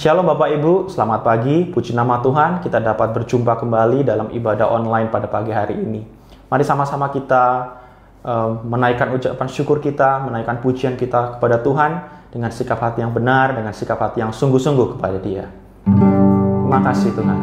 Shalom Bapak Ibu, selamat pagi, puji nama Tuhan, kita dapat berjumpa kembali dalam ibadah online pada pagi hari ini. Mari sama-sama kita menaikkan ucapan syukur kita, menaikkan pujian kita kepada Tuhan dengan sikap hati yang benar, dengan sikap hati yang sungguh-sungguh kepada Dia. Terima kasih Tuhan.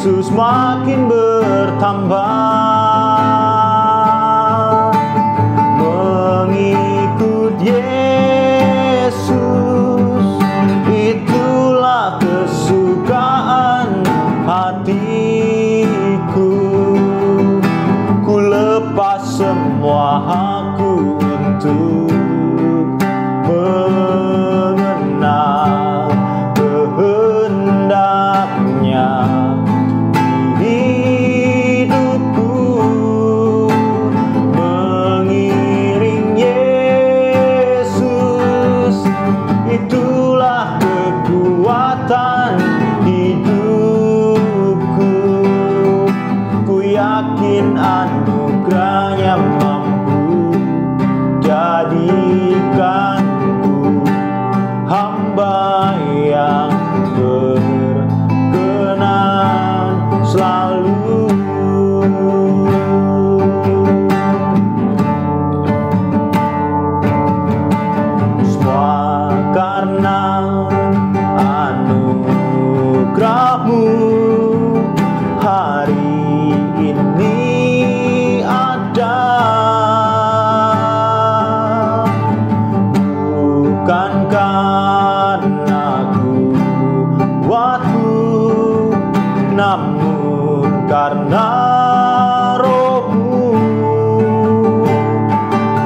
Semakin bertambah mengikut Yesus, itulah kesukaan hatiku. Ku lepas semua hakku untuk mengenal kehendaknya. Anugerahnya mampu jadikanku hamba yang berkenan selalu. Semua karena anugerahmu hari ini. Bukan karena kuatku, namun karena Roh-Mu.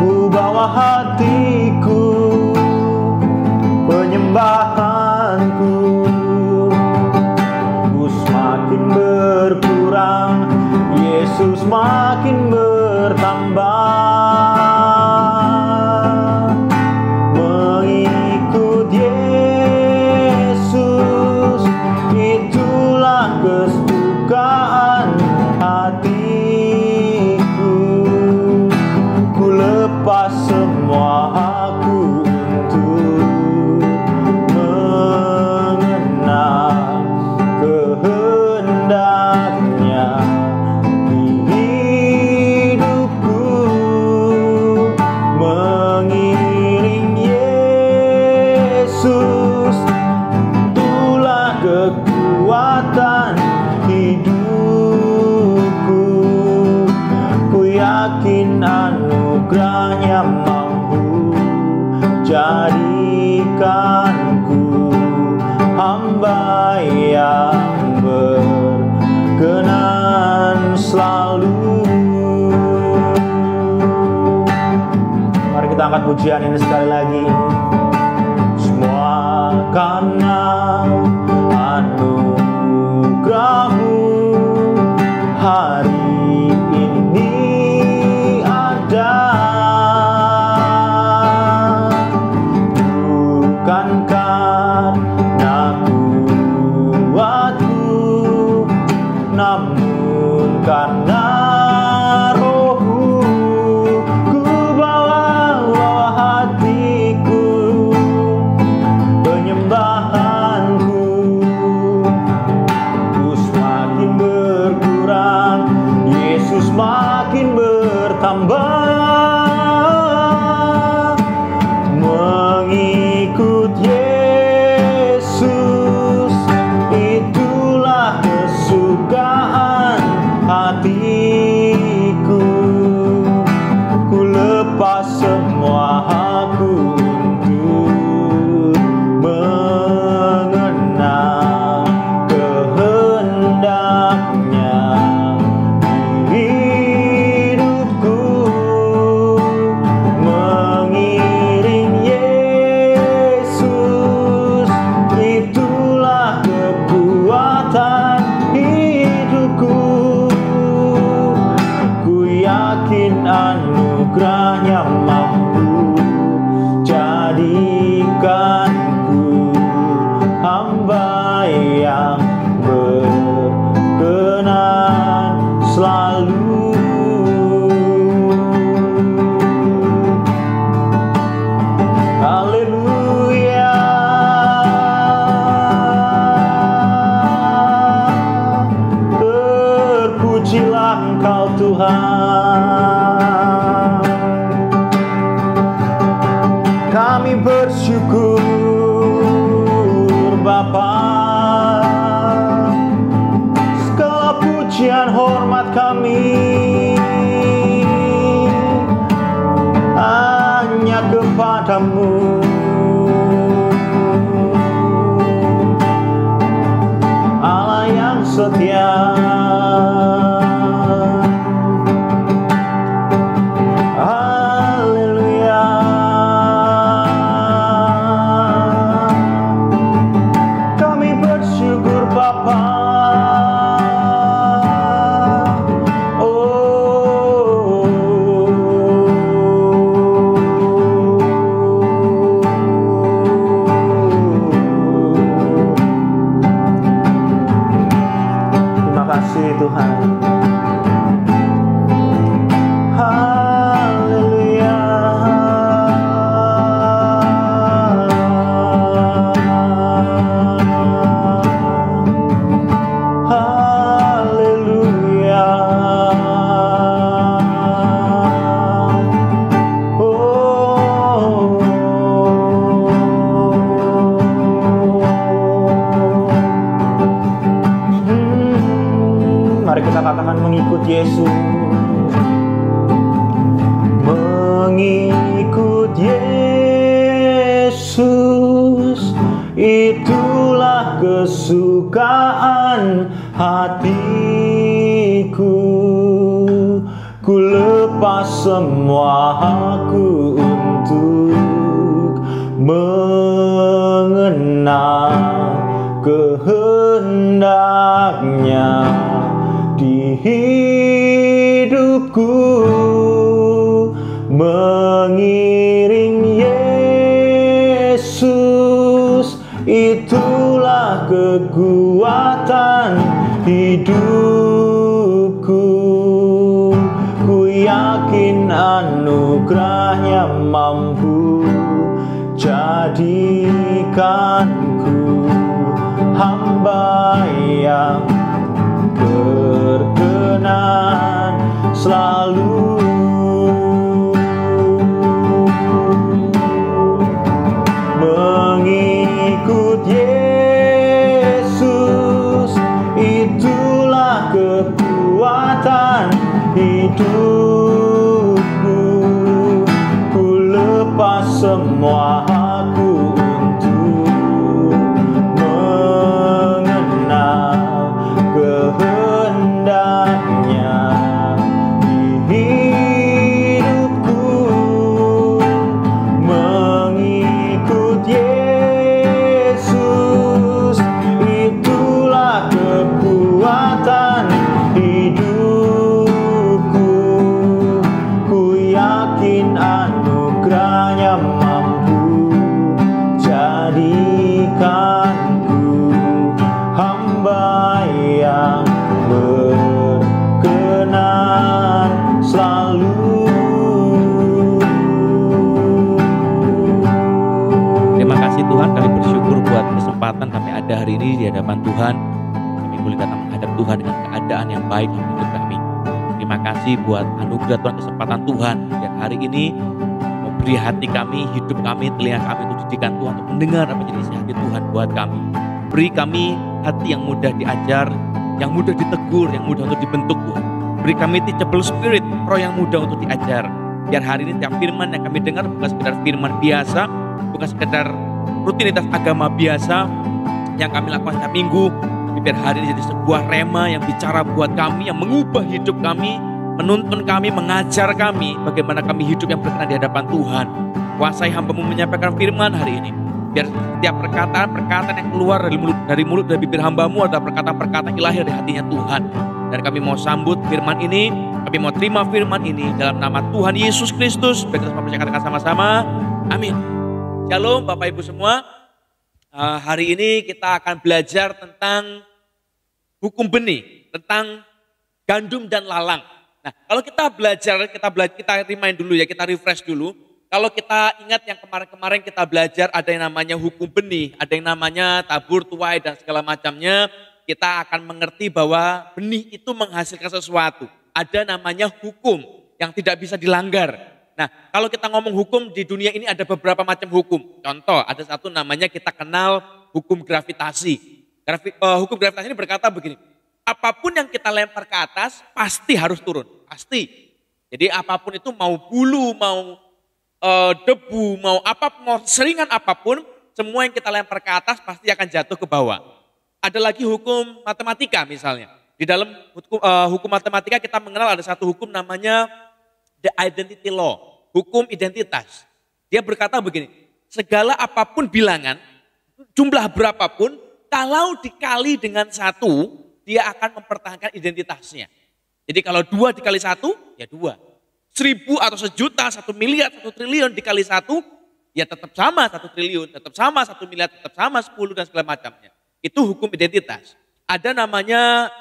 Ku bawa hatiku, penyembahanku. Ku semakin berkurang, Yesus makin bertambah. Mengikut Yesus, itulah kesukaan hatiku. Ku lepas semua aku untuk mengenal kehendaknya. Kekuatan hidupku, ku yakin anugerahnya mampu jadikanku hamba yang berkenan selalu. Mari kita angkat pujian ini sekali lagi. Semua karena anugerahmu hari ini ada. bukan karena kuatku, namun karena Roh-Mu. Ku bawa hatiku, penyembahanku, ku semakin berkurang, Yesus makin bertambah. Mengikut Yesus, itulah kesukaan hatiku. Ku lepas semua hakku untuk mengenal kehendaknya di hidupku. Mengiring Yesus, itulah kekuatan hidupku. Ku yakin anugerahnya mampu jadikanku hamba yang berkenan selalu. Haleluya. Terpujilah Engkau Tuhan. Kami bersyukur Bapa, segala pujian hormat kami hanya kepadamu. Allah yang setia, haleluya. Kami bersyukur Bapa. Terima kasih Tuhan. Haleluya. Haleluya. Mari kita katakan mengikut Yesus. Mengikut Yesus, itulah kesukaan hatiku. Ku lepas semua hakku untuk mengenal kehendaknya di hidupku. Mengiring Yesus, itulah kekuatan hidupku. Ku yakin anugerahnya mampu jadikanku hamba yang berkenan selalu. Mengikut Yesus, itulah kekuatan hidupku. Ku lepas semua hakku untuk mengenal kehendaknya di hidupku. Mengikut Yesus, itulah kekuatan hidupku. jadikanku hamba yang berkenan selalu. Terima kasih Tuhan, kami bersyukur buat kesempatan kami ada hari ini di hadapan Tuhan. Kami boleh datang menghadap Tuhan dengan keadaan yang baik dalam hidup kami. Terima kasih buat anugerah Tuhan, kesempatan Tuhan yang hari ini memberi hati kami, hidup kami, telinga kami untuk didikan Tuhan, untuk mendengar apa yang isi hati Tuhan buat kami. Beri kami hati yang mudah diajar, yang mudah ditegur, yang mudah untuk dibentuk Tuhan. Beri kami teachable spirit, roh yang mudah untuk diajar. Biar hari ini tiap firman yang kami dengar bukan sekedar firman biasa, bukan sekedar rutinitas agama biasa yang kami lakukan setiap minggu, tapi biar hari ini jadi sebuah rema yang bicara buat kami, yang mengubah hidup kami, menuntun kami, mengajar kami bagaimana kami hidup yang berkenan di hadapan Tuhan. Kuasai hamba-Mu menyampaikan firman hari ini. Biar setiap perkataan yang keluar dari mulut dari bibir hamba-Mu adalah perkataan-perkataan ilahi dari hatinya Tuhan. Dan kami mau sambut firman ini, kami mau terima firman ini dalam nama Tuhan Yesus Kristus. Biar kita semua percaya sama-sama. Amin. Shalom Bapak Ibu semua. Hari ini kita akan belajar tentang hukum benih, tentang gandum dan lalang. Nah, kalau kita remind dulu ya, kita refresh dulu. Kalau kita ingat yang kemarin-kemarin kita belajar ada yang namanya hukum benih, ada yang namanya tabur, tuai dan segala macamnya. Kita akan mengerti bahwa benih itu menghasilkan sesuatu. Ada namanya hukum yang tidak bisa dilanggar. Nah, kalau kita ngomong hukum di dunia ini ada beberapa macam hukum. Contoh, ada satu namanya kita kenal hukum gravitasi. Hukum gravitasi ini berkata begini, apapun yang kita lempar ke atas pasti harus turun, pasti. Jadi apapun itu mau bulu, mau debu, mau apapun, mau seringan apapun, semua yang kita lempar ke atas pasti akan jatuh ke bawah. Ada lagi hukum matematika misalnya. Di dalam hukum matematika kita mengenal ada satu hukum namanya the identity law, hukum identitas. Dia berkata begini, segala apapun bilangan, jumlah berapapun, kalau dikali dengan satu, dia akan mempertahankan identitasnya. Jadi kalau 2 dikali 1, ya 2. 1000 atau 1.000.000, 1 miliar, 1 triliun dikali 1, ya tetap sama 1 triliun, tetap sama 1 miliar, tetap sama 10 dan segala macamnya. Itu hukum identitas. Ada namanya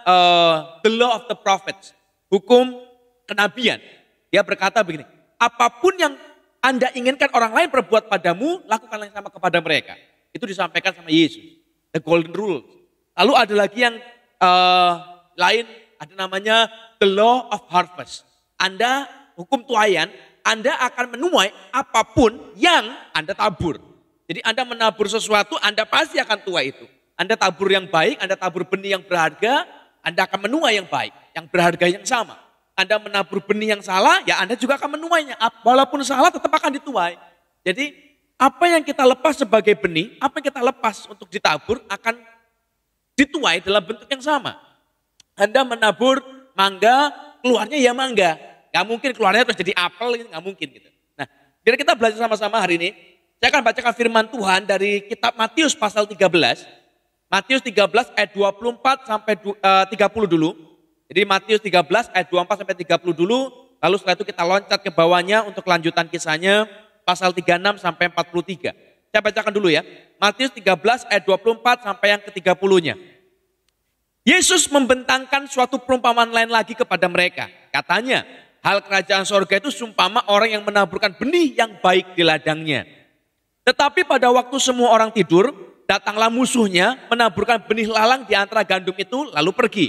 the law of the prophets, hukum kenabian. Dia berkata begini, apapun yang Anda inginkan orang lain perbuat padamu, lakukanlah yang sama kepada mereka. Itu disampaikan sama Yesus, the golden rule. Lalu ada lagi yang lain, ada namanya the law of harvest. Anda hukum tuaian, Anda akan menuai apapun yang Anda tabur. Jadi Anda menabur sesuatu, Anda pasti akan tuai itu. Anda tabur yang baik, Anda tabur benih yang berharga, Anda akan menuai yang baik, yang berharga yang sama. Anda menabur benih yang salah, ya Anda juga akan menuainya. Walaupun salah tetap akan dituai. Jadi apa yang kita lepas sebagai benih, apa yang kita lepas untuk ditabur akan dituai dalam bentuk yang sama. Anda menabur mangga, keluarnya ya mangga. Gak mungkin keluarnya terus jadi apel, gak mungkin gitu. Nah, biar kita belajar sama-sama hari ini, saya akan bacakan firman Tuhan dari kitab Matius pasal 13. Matius 13 ayat 24 sampai 30 dulu. Jadi Matius 13 ayat 24 sampai 30 dulu, lalu setelah itu kita loncat ke bawahnya untuk kelanjutan kisahnya, pasal 36 sampai 43. Saya bacakan dulu ya, Matius 13 ayat 24 sampai yang ke-30-nya. Yesus membentangkan suatu perumpamaan lain lagi kepada mereka. Katanya, hal kerajaan sorga itu sumpama orang yang menaburkan benih yang baik di ladangnya. Tetapi pada waktu semua orang tidur, datanglah musuhnya menaburkan benih lalang di antara gandum itu lalu pergi.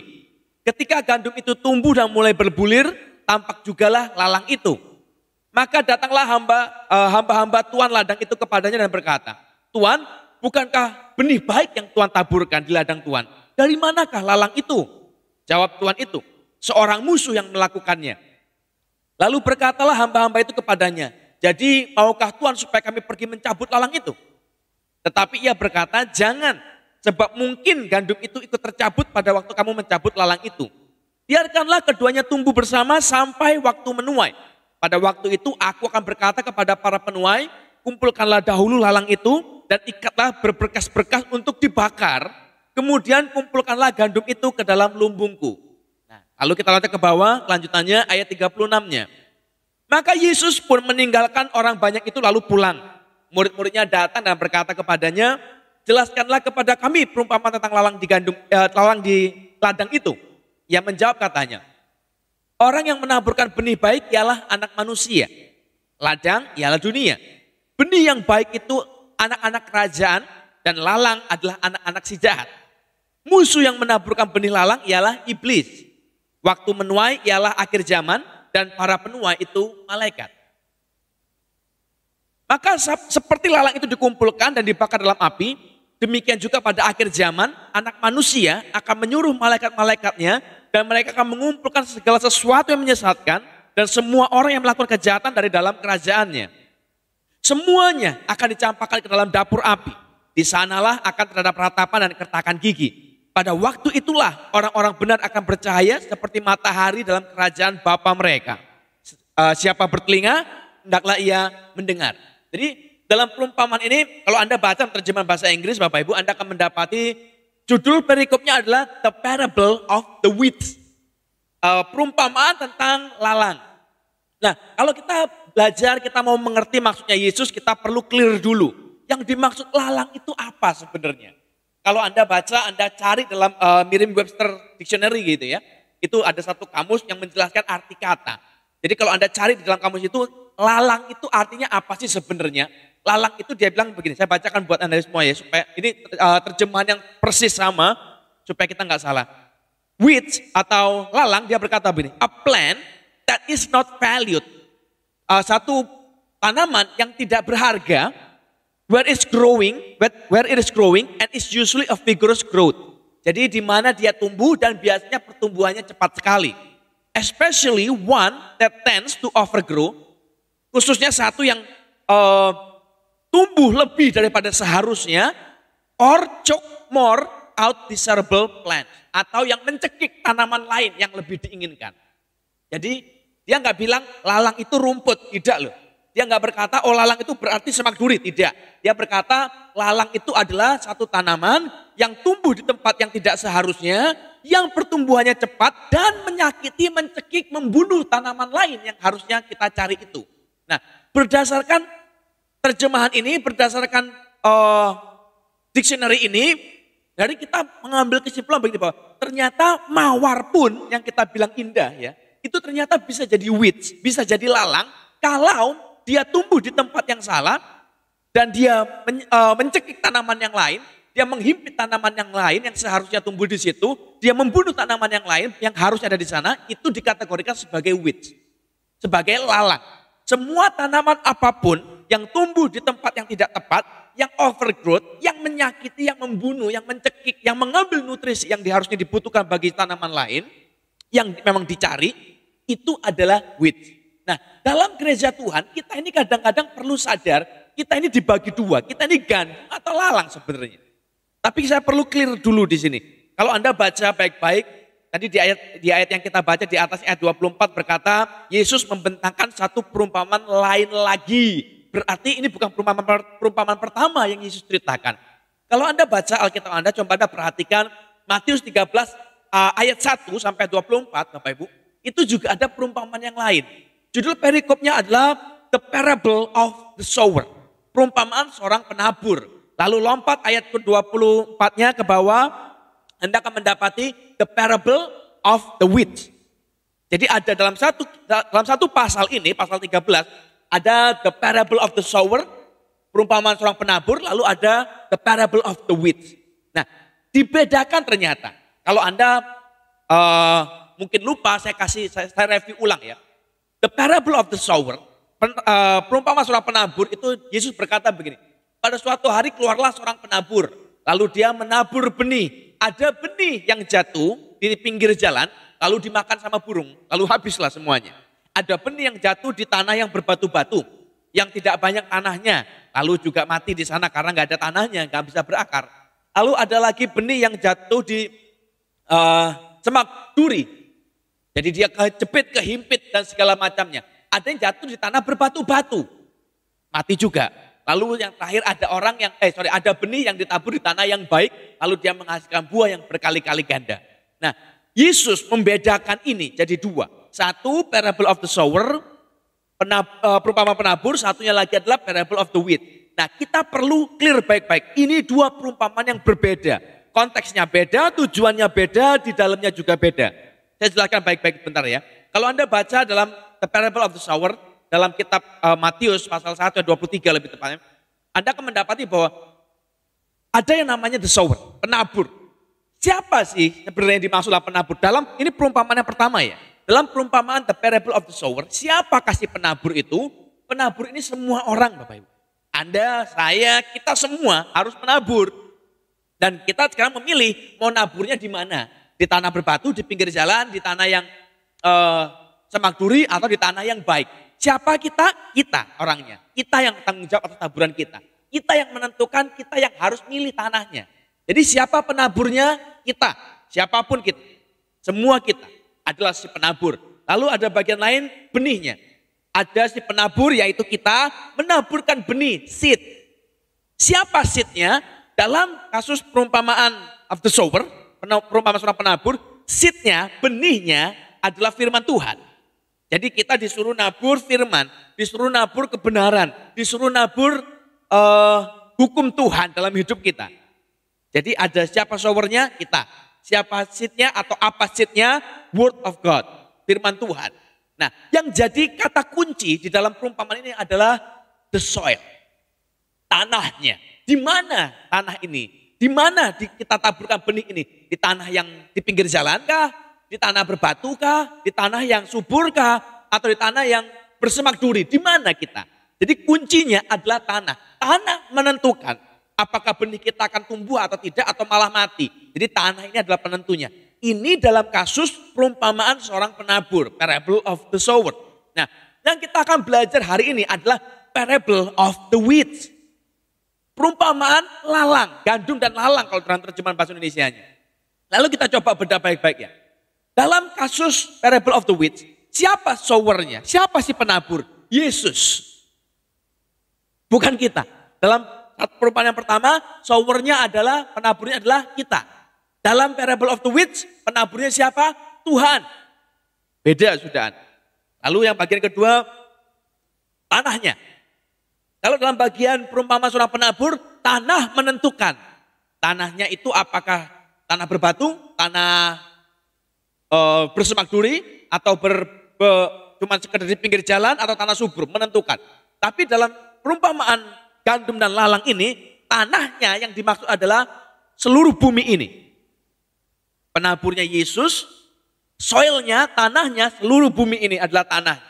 Ketika gandum itu tumbuh dan mulai berbulir, tampak jugalah lalang itu. Maka datanglah hamba-hamba Tuan ladang itu kepadanya dan berkata, Tuan, bukankah benih baik yang Tuan taburkan di ladang Tuan? Dari manakah lalang itu? Jawab Tuan itu, seorang musuh yang melakukannya. Lalu berkatalah hamba-hamba itu kepadanya, jadi maukah Tuan supaya kami pergi mencabut lalang itu? Tetapi ia berkata, jangan, sebab mungkin gandum itu ikut tercabut pada waktu kamu mencabut lalang itu. Biarkanlah keduanya tumbuh bersama sampai waktu menuai. Pada waktu itu aku akan berkata kepada para penuai, kumpulkanlah dahulu lalang itu dan ikatlah berberkas-berkas untuk dibakar. Kemudian kumpulkanlah gandum itu ke dalam lumbungku. Nah, lalu kita loncat ke bawah, kelanjutannya ayat 36-nya. Maka Yesus pun meninggalkan orang banyak itu lalu pulang. Murid-muridnya datang dan berkata kepadanya, jelaskanlah kepada kami perumpamaan tentang lalang di ladang itu. Ia menjawab katanya, orang yang menaburkan benih baik ialah anak manusia. Ladang ialah dunia. Benih yang baik itu anak-anak kerajaan dan lalang adalah anak-anak si jahat. Musuh yang menaburkan benih lalang ialah iblis. Waktu menuai ialah akhir zaman dan para penuai itu malaikat. Maka seperti lalang itu dikumpulkan dan dibakar dalam api, demikian juga pada akhir zaman anak manusia akan menyuruh malaikat-malaikatnya dan mereka akan mengumpulkan segala sesuatu yang menyesatkan dan semua orang yang melakukan kejahatan dari dalam kerajaannya. Semuanya akan dicampakkan ke dalam dapur api. Di sanalah akan terhadap ratapan dan kertakan gigi. Pada waktu itulah orang-orang benar akan bercahaya seperti matahari dalam kerajaan Bapa mereka. Siapa bertelinga, hendaklah ia mendengar. Jadi dalam perumpamaan ini, kalau Anda baca terjemahan bahasa Inggris, Bapak Ibu, Anda akan mendapati judul perikopnya adalah The Parable of the Weeds. Perumpamaan tentang lalang. Nah, kalau kita belajar, kita mau mengerti maksudnya Yesus, kita perlu clear dulu. Yang dimaksud lalang itu apa sebenarnya? Kalau Anda baca, Anda cari dalam Merriam-Webster Dictionary gitu ya. Itu ada satu kamus yang menjelaskan arti kata. Jadi kalau Anda cari di dalam kamus itu, lalang itu artinya apa sih sebenarnya? Lalang itu dia bilang begini, saya bacakan buat Anda semua ya, supaya ini terjemahan yang persis sama, supaya kita nggak salah. Weeds atau lalang, dia berkata begini, a plant that is not valued. Satu tanaman yang tidak berharga, where it is growing and is usually a vigorous growth. Jadi di mana dia tumbuh dan biasanya pertumbuhannya cepat sekali. Especially one that tends to overgrow, khususnya satu yang tumbuh lebih daripada seharusnya, or choke more out desirable plants, atau yang mencekik tanaman lain yang lebih diinginkan. Jadi dia nggak bilang lalang itu rumput, tidak loh. Dia nggak berkata, oh lalang itu berarti semak duri, tidak. Dia berkata, lalang itu adalah satu tanaman yang tumbuh di tempat yang tidak seharusnya, yang pertumbuhannya cepat dan menyakiti, mencekik, membunuh tanaman lain yang harusnya kita cari itu. Nah, berdasarkan terjemahan ini, berdasarkan dictionary ini, dari kita mengambil kesimpulan begini bahwa ternyata mawar pun yang kita bilang indah ya, itu ternyata bisa jadi weeds, bisa jadi lalang kalau dia tumbuh di tempat yang salah dan dia mencekik tanaman yang lain, dia menghimpit tanaman yang lain yang seharusnya tumbuh di situ, dia membunuh tanaman yang lain yang harusnya ada di sana, itu dikategorikan sebagai weeds, sebagai lalang. Semua tanaman apapun yang tumbuh di tempat yang tidak tepat, yang overgrowth, yang menyakiti, yang membunuh, yang mencekik, yang mengambil nutrisi yang harusnya dibutuhkan bagi tanaman lain, yang memang dicari, itu adalah weeds. Nah, dalam gereja Tuhan, kita ini kadang-kadang perlu sadar, kita ini dibagi dua, kita ini gandum atau lalang sebenarnya. Tapi saya perlu clear dulu di sini. Kalau Anda baca baik-baik, tadi di ayat yang kita baca di atas ayat 24 berkata, Yesus membentangkan satu perumpamaan lain lagi. Berarti ini bukan perumpamaan pertama yang Yesus ceritakan. Kalau Anda baca Alkitab Anda, coba Anda perhatikan Matius 13 ayat 1 sampai 24, Bapak Ibu, itu juga ada perumpamaan yang lain. Judul perikopnya adalah The Parable of the Sower. Perumpamaan seorang penabur. Lalu lompat ayat ke-24-nya ke bawah, Anda akan mendapati The Parable of the Weeds. Jadi ada dalam satu pasal ini, pasal 13, ada The Parable of the Sower, perumpamaan seorang penabur, lalu ada The Parable of the Weeds. Nah, dibedakan ternyata. Kalau Anda mungkin lupa, saya review ulang ya. The Parable of the Sower, perumpamaan seorang penabur itu Yesus berkata begini. Pada suatu hari keluarlah seorang penabur, lalu dia menabur benih. Ada benih yang jatuh di pinggir jalan, lalu dimakan sama burung, lalu habislah semuanya. Ada benih yang jatuh di tanah yang berbatu-batu, yang tidak banyak tanahnya, lalu juga mati di sana karena nggak ada tanahnya, nggak bisa berakar. Lalu ada lagi benih yang jatuh di semak duri. Jadi dia kejepit, kehimpit dan segala macamnya. Ada yang jatuh di tanah berbatu-batu, mati juga. Lalu yang terakhir ada benih yang ditabur di tanah yang baik, lalu dia menghasilkan buah yang berkali-kali ganda. Nah, Yesus membedakan ini jadi dua. Satu, parable of the sower, perumpamaan penabur, satunya lagi adalah parable of the wheat. Nah, kita perlu clear baik-baik. Ini dua perumpamaan yang berbeda. Konteksnya beda, tujuannya beda, di dalamnya juga beda. Saya jelaskan baik-baik bentar ya. Kalau Anda baca dalam The Parable of the Sower, dalam kitab Matius pasal 1 ayat 23 lebih tepatnya, Anda akan mendapati bahwa ada yang namanya the sower, penabur. Siapa sih sebenarnya yang dimaksudlah penabur? Dalam ini perumpamaan yang pertama ya. Dalam perumpamaan The Parable of the Sower, siapakah si penabur itu? Penabur ini semua orang Bapak Ibu. Anda, saya, kita semua harus menabur. Dan kita sekarang memilih mau naburnya di mana. Di tanah berbatu, di pinggir jalan, di tanah yang semak duri, atau di tanah yang baik. Siapa kita? Kita orangnya. Kita yang tanggung jawab atas taburan kita. Kita yang menentukan, kita yang harus milih tanahnya. Jadi siapa penaburnya? Kita. Siapapun kita. Semua kita adalah si penabur. Lalu ada bagian lain, benihnya. Ada si penabur yaitu kita menaburkan benih, seed. Siapa seednya? Dalam kasus perumpamaan of the sower, perumpamaan seorang penabur, seednya, benihnya adalah firman Tuhan. Jadi kita disuruh nabur firman, disuruh nabur kebenaran, disuruh nabur hukum Tuhan dalam hidup kita. Jadi ada siapa sowernya? Kita. Siapa seednya atau apa seednya? Word of God, firman Tuhan. Nah, yang jadi kata kunci di dalam perumpamaan ini adalah the soil. Tanahnya. Di mana tanah ini? Di mana kita taburkan benih ini? Di tanah yang di pinggir jalan kah? Di tanah berbatu kah? Di tanah yang subur kah? Atau di tanah yang bersemak duri? Di mana kita? Jadi kuncinya adalah tanah. Tanah menentukan apakah benih kita akan tumbuh atau tidak atau malah mati. Jadi tanah ini adalah penentunya. Ini dalam kasus perumpamaan seorang penabur, parable of the sower. Nah, yang kita akan belajar hari ini adalah parable of the weeds. Perumpamaan lalang, gandum dan lalang kalau dalam terjemahan bahasa Indonesianya. Lalu kita coba bedah baik-baik ya. Dalam kasus parable of the weeds, siapa sowernya? Siapa si penabur? Yesus. Bukan kita. Dalam perumpamaan yang pertama, sowernya adalah, penaburnya adalah kita. Dalam parable of the weeds, penaburnya siapa? Tuhan. Beda sudah. Lalu yang bagian kedua, tanahnya. Kalau dalam bagian perumpamaan seorang penabur, tanah menentukan. Tanahnya itu apakah tanah berbatu, tanah bersemak duri, atau cuma sekedar di pinggir jalan, atau tanah subur, menentukan. Tapi dalam perumpamaan gandum dan lalang ini, tanahnya yang dimaksud adalah seluruh bumi ini. Penaburnya Yesus, soilnya, tanahnya, seluruh bumi ini adalah tanah.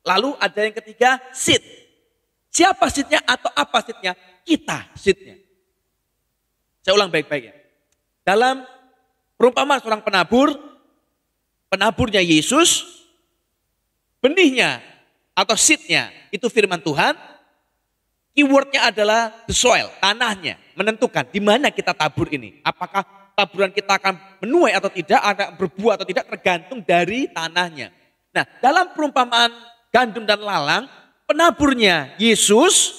Lalu ada yang ketiga, seed. Siapa seednya atau apa seednya? Kita seednya. Saya ulang baik-baik ya. Dalam perumpamaan seorang penabur, penaburnya Yesus, benihnya atau seednya itu firman Tuhan. Keywordnya adalah the soil, tanahnya, menentukan di mana kita tabur ini. Apakah taburan kita akan menuai atau tidak, akan berbuah atau tidak, tergantung dari tanahnya. Nah, dalam perumpamaan gandum dan lalang, penaburnya Yesus,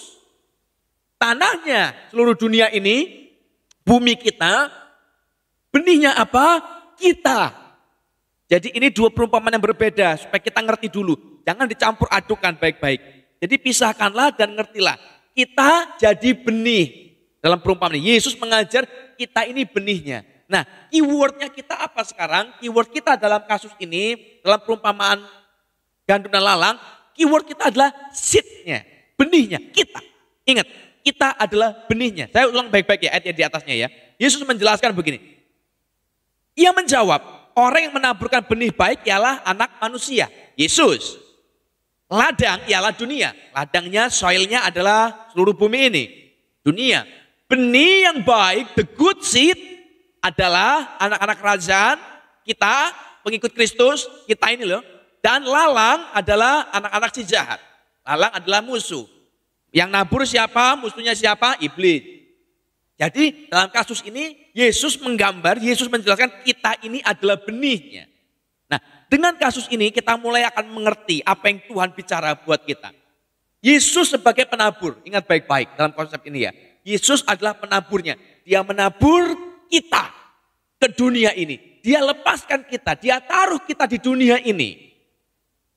tanahnya seluruh dunia ini, bumi kita, benihnya apa? Kita. Jadi ini dua perumpamaan yang berbeda, supaya kita ngerti dulu. Jangan dicampur adukan baik-baik. Jadi pisahkanlah dan ngertilah. Kita jadi benih. Dalam perumpamaan Yesus mengajar kita ini benihnya. Nah, keywordnya kita apa sekarang? Keyword kita dalam kasus ini, dalam perumpamaan gandum dan lalang, keyword kita adalah seednya, benihnya, kita. Ingat, kita adalah benihnya. Saya ulang baik-baik ya ayat di atasnya ya. Yesus menjelaskan begini. Ia menjawab, orang yang menaburkan benih baik ialah anak manusia, Yesus. Ladang ialah dunia. Ladangnya, soilnya adalah seluruh bumi ini, dunia. Benih yang baik, the good seed, adalah anak-anak kerajaan, kita, pengikut Kristus, kita ini loh. Dan lalang adalah anak-anak si jahat. Lalang adalah musuh. Yang nabur siapa? Musuhnya siapa? Iblis. Jadi dalam kasus ini, Yesus menggambar, Yesus menjelaskan kita ini adalah benihnya. Nah, dengan kasus ini kita mulai akan mengerti apa yang Tuhan bicara buat kita. Yesus sebagai penabur, ingat baik-baik dalam konsep ini ya. Yesus adalah penaburnya. Dia menabur kita ke dunia ini. Dia lepaskan kita, dia taruh kita di dunia ini.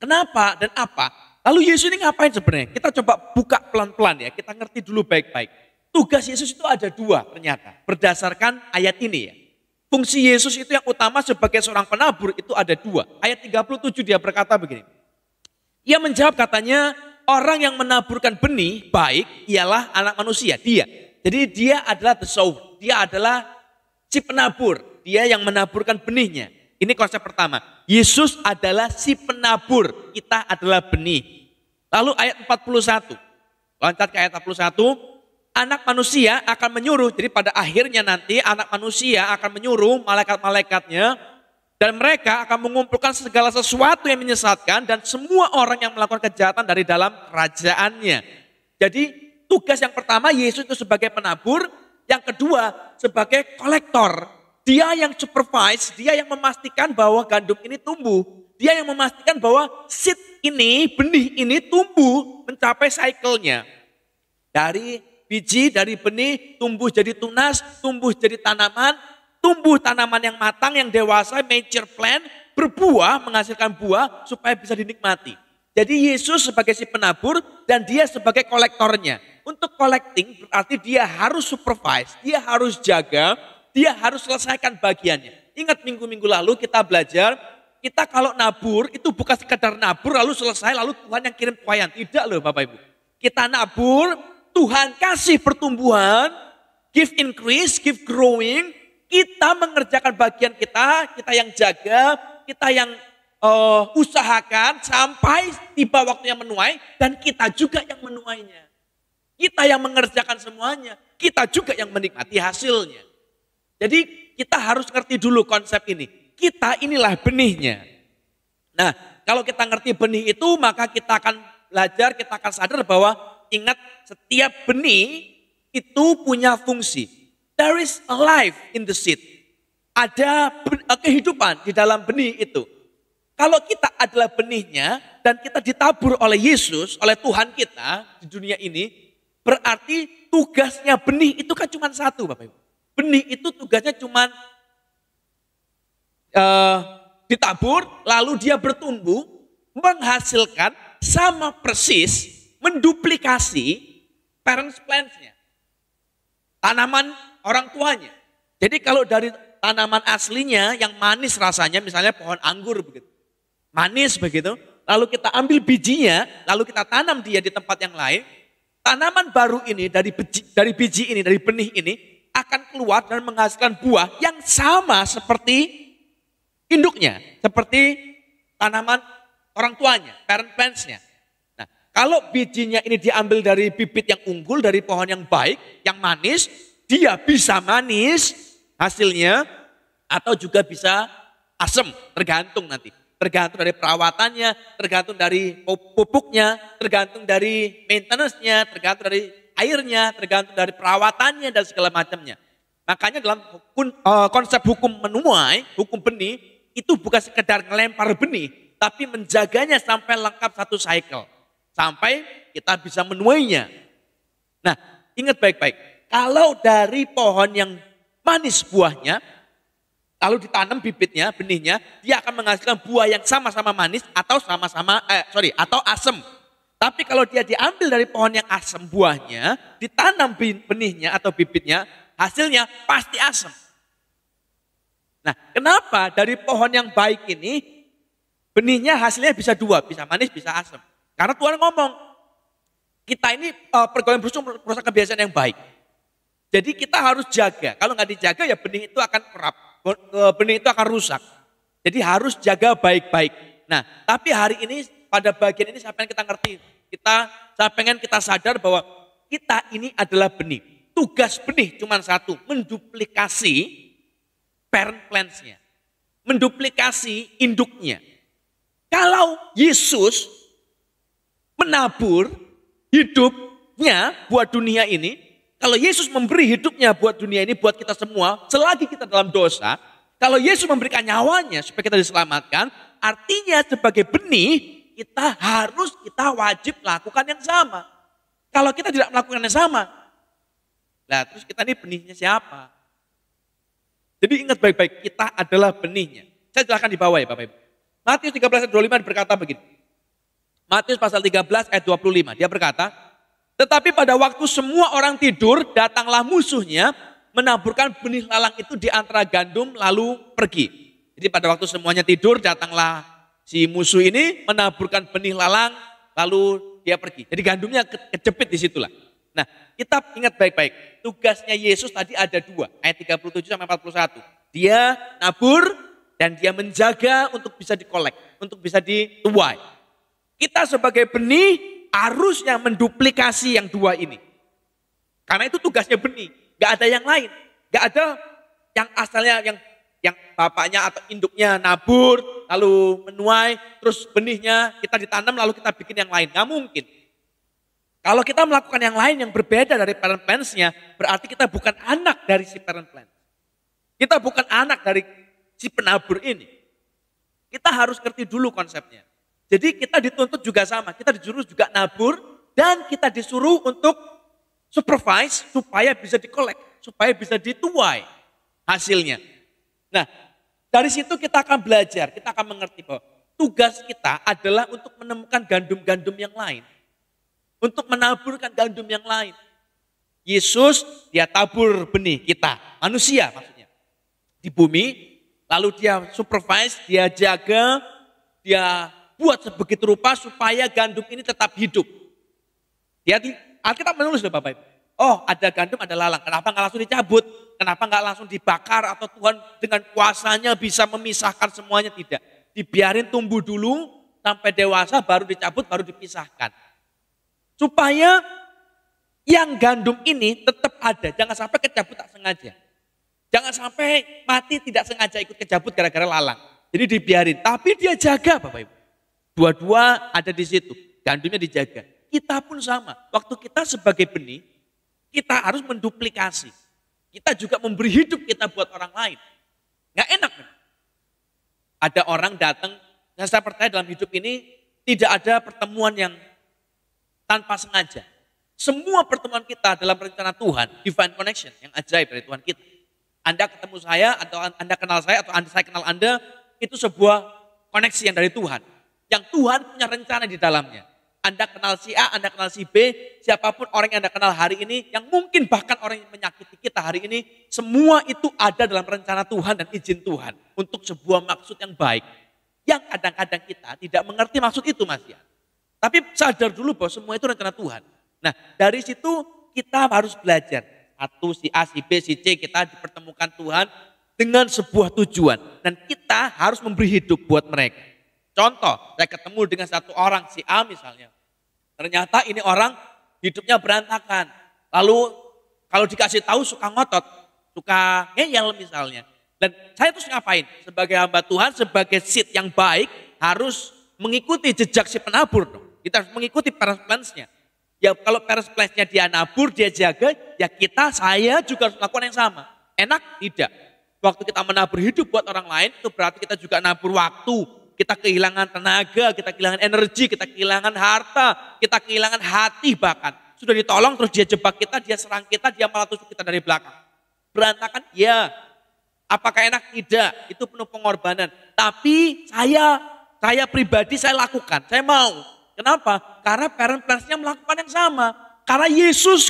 Kenapa dan apa? Lalu Yesus ini ngapain sebenarnya? Kita coba buka pelan-pelan ya, kita ngerti dulu baik-baik. Tugas Yesus itu ada dua ternyata, berdasarkan ayat ini ya. Fungsi Yesus itu yang utama sebagai seorang penabur itu ada dua. Ayat 37 dia berkata begini. Ia menjawab katanya, orang yang menaburkan benih baik ialah anak manusia, dia. Jadi dia adalah the sower, dia adalah si penabur, dia yang menaburkan benihnya. Ini konsep pertama, Yesus adalah si penabur, kita adalah benih. Lalu ayat 41, loncat ke ayat 41, anak manusia akan menyuruh, jadi pada akhirnya nanti anak manusia akan menyuruh malaikat-malaikatnya, dan mereka akan mengumpulkan segala sesuatu yang menyesatkan dan semua orang yang melakukan kejahatan dari dalam kerajaannya. Jadi tugas yang pertama Yesus itu sebagai penabur, yang kedua sebagai kolektor. Dia yang supervise, dia yang memastikan bahwa gandum ini tumbuh. Dia yang memastikan bahwa seed ini, benih ini tumbuh mencapai cycle-nya. Dari biji, dari benih, tumbuh jadi tunas, tumbuh jadi tanaman, tumbuh tanaman yang matang, yang dewasa, mature plant, berbuah, menghasilkan buah supaya bisa dinikmati. Jadi Yesus sebagai si penabur dan dia sebagai kolektornya. Untuk collecting berarti dia harus supervise, dia harus jaga, dia harus selesaikan bagiannya. Ingat minggu-minggu lalu kita belajar, kita kalau nabur itu bukan sekedar nabur lalu selesai lalu Tuhan yang kirim tuayan. Tidak loh Bapak Ibu. Kita nabur, Tuhan kasih pertumbuhan, give increase, give growing. Kita mengerjakan bagian kita yang jaga, kita yang usahakan sampai tiba waktunya menuai dan kita juga yang menuainya. Kita yang mengerjakan semuanya, kita juga yang menikmati hasilnya. Jadi kita harus ngerti dulu konsep ini. Kita inilah benihnya. Nah, kalau kita ngerti benih itu maka kita akan belajar, kita akan sadar bahwa ingat setiap benih itu punya fungsi. There is a life in the seed. Ada kehidupan di dalam benih itu. Kalau kita adalah benihnya dan kita ditabur oleh Yesus, oleh Tuhan kita di dunia ini, berarti tugasnya benih itu kan cuma satu Bapak Ibu. Benih itu tugasnya cuma ditabur, lalu dia bertumbuh, menghasilkan sama persis, menduplikasi parents plants-nya. Tanaman orang tuanya. Jadi kalau dari tanaman aslinya yang manis rasanya, misalnya pohon anggur begitu. Manis begitu, lalu kita ambil bijinya, lalu kita tanam dia di tempat yang lain. Tanaman baru ini dari biji ini, dari benih ini akan keluar dan menghasilkan buah yang sama seperti induknya, seperti tanaman orang tuanya, parent plants-nya. Nah, kalau bijinya ini diambil dari bibit yang unggul, dari pohon yang baik, yang manis, dia bisa manis hasilnya atau juga bisa asam, tergantung nanti. Tergantung dari perawatannya, tergantung dari pupuknya, tergantung dari maintenance-nya, tergantung dari airnya, tergantung dari perawatannya dan segala macamnya. Makanya dalam konsep hukum menuai, hukum benih, itu bukan sekedar ngelempar benih, tapi menjaganya sampai lengkap satu cycle. Sampai kita bisa menuainya. Nah, ingat baik-baik. Kalau dari pohon yang manis buahnya, lalu ditanam bibitnya, benihnya, dia akan menghasilkan buah yang sama-sama manis atau atau asam. Tapi kalau dia diambil dari pohon yang asam buahnya, ditanam benihnya atau bibitnya, hasilnya pasti asam. Nah, kenapa dari pohon yang baik ini, benihnya hasilnya bisa dua, bisa manis, bisa asam. Karena Tuhan ngomong, kita ini pergaulan busuk merusak kebiasaan yang baik. Jadi kita harus jaga, kalau nggak dijaga ya benih itu akan kerap, benih itu akan rusak. Jadi harus jaga baik-baik. Nah, tapi hari ini pada bagian ini saya pengen kita ngerti. Saya pengen kita sadar bahwa kita ini adalah benih. Tugas benih cuma satu, menduplikasi parent plants-nya. Menduplikasi induknya. Kalau Yesus menabur hidupnya buat dunia ini, kalau Yesus memberi hidupnya buat dunia ini, buat kita semua, selagi kita dalam dosa, kalau Yesus memberikan nyawanya supaya kita diselamatkan, artinya sebagai benih, kita wajib lakukan yang sama. Kalau kita tidak melakukan yang sama, lah terus kita ini benihnya siapa? Jadi ingat baik-baik, kita adalah benihnya. Saya jelaskan di bawah ya Bapak Ibu. Matius 13:25 berkata begini. Matius pasal 13 ayat 25. Dia berkata, tetapi pada waktu semua orang tidur, datanglah musuhnya, menaburkan benih lalang itu di antara gandum lalu pergi. Jadi pada waktu semuanya tidur, datanglah si musuh ini, menaburkan benih lalang lalu dia pergi. Jadi gandumnya kejepit di situlah. Nah, kita ingat baik-baik. Tugasnya Yesus tadi ada 2, ayat 37 sampai 41. Dia nabur dan dia menjaga untuk bisa dikolek, untuk bisa dituai. Kita sebagai benih harusnya menduplikasi yang 2 ini. Karena itu tugasnya benih, gak ada yang lain. Gak ada yang asalnya yang bapaknya atau induknya nabur, lalu menuai, terus benihnya kita ditanam lalu kita bikin yang lain. Gak mungkin. Kalau kita melakukan yang lain yang berbeda dari parent plants-nya, berarti kita bukan anak dari si parent plant. Kita bukan anak dari si penabur ini. Kita harus ngerti dulu konsepnya. Jadi kita dituntut juga sama, kita disuruh juga nabur dan kita disuruh untuk supervise supaya bisa dikolek, supaya bisa dituai hasilnya. Nah, dari situ kita akan belajar, kita akan mengerti bahwa tugas kita adalah untuk menemukan gandum-gandum yang lain. Untuk menaburkan gandum yang lain. Yesus dia tabur benih kita, manusia maksudnya. Di bumi, lalu dia supervise, dia jaga, dia buat sebegitu rupa supaya gandum ini tetap hidup. Alkitab menulis loh Bapak Ibu. Oh ada gandum, ada lalang, kenapa nggak langsung dicabut? Kenapa nggak langsung dibakar atau Tuhan dengan kuasanya bisa memisahkan semuanya? Tidak. Dibiarin tumbuh dulu sampai dewasa baru dicabut, baru dipisahkan. Supaya yang gandum ini tetap ada, jangan sampai kecabut tak sengaja. Jangan sampai mati tidak sengaja ikut kecabut gara-gara lalang. Jadi dibiarin, tapi dia jaga Bapak Ibu. Dua-dua ada di situ, gandumnya dijaga. Kita pun sama, waktu kita sebagai benih, kita harus menduplikasi. Kita juga memberi hidup kita buat orang lain. Nggak enak. Ada orang datang, dan saya percaya dalam hidup ini tidak ada pertemuan yang tanpa sengaja. Semua pertemuan kita dalam rencana Tuhan, divine connection, yang ajaib dari Tuhan kita. Anda ketemu saya, atau Anda kenal saya, atau saya kenal Anda, itu sebuah koneksi yang dari Tuhan. Yang Tuhan punya rencana di dalamnya. Anda kenal si A, Anda kenal si B, siapapun orang yang Anda kenal hari ini, yang mungkin bahkan orang yang menyakiti kita hari ini, semua itu ada dalam rencana Tuhan dan izin Tuhan. Untuk sebuah maksud yang baik. Yang kadang-kadang kita tidak mengerti maksud itu Mas ya. Tapi sadar dulu bahwa semua itu rencana Tuhan. Nah dari situ kita harus belajar. Satu, si A, si B, si C kita dipertemukan Tuhan dengan sebuah tujuan. Dan kita harus memberi hidup buat mereka. Contoh, saya ketemu dengan satu orang, si A misalnya. Ternyata ini orang hidupnya berantakan. Lalu kalau dikasih tahu suka ngotot, suka ngeyel misalnya. Dan saya terus ngapain? Sebagai hamba Tuhan, sebagai seed yang baik harus mengikuti jejak si penabur dong. Kita harus mengikuti parent plants-nya. Ya kalau parent plants-nya dia nabur, dia jaga, ya saya juga harus melakukan yang sama. Enak? Tidak. Waktu kita menabur hidup buat orang lain, itu berarti kita juga nabur waktu. Kita kehilangan tenaga, kita kehilangan energi, kita kehilangan harta, kita kehilangan hati bahkan. Sudah ditolong terus dia jebak kita, dia serang kita, dia malah tusuk kita dari belakang. Berantakan? Ya. Apakah enak? Tidak. Itu penuh pengorbanan. Tapi saya pribadi saya lakukan, saya mau. Kenapa? Karena parent plants-nya melakukan yang sama. Karena Yesus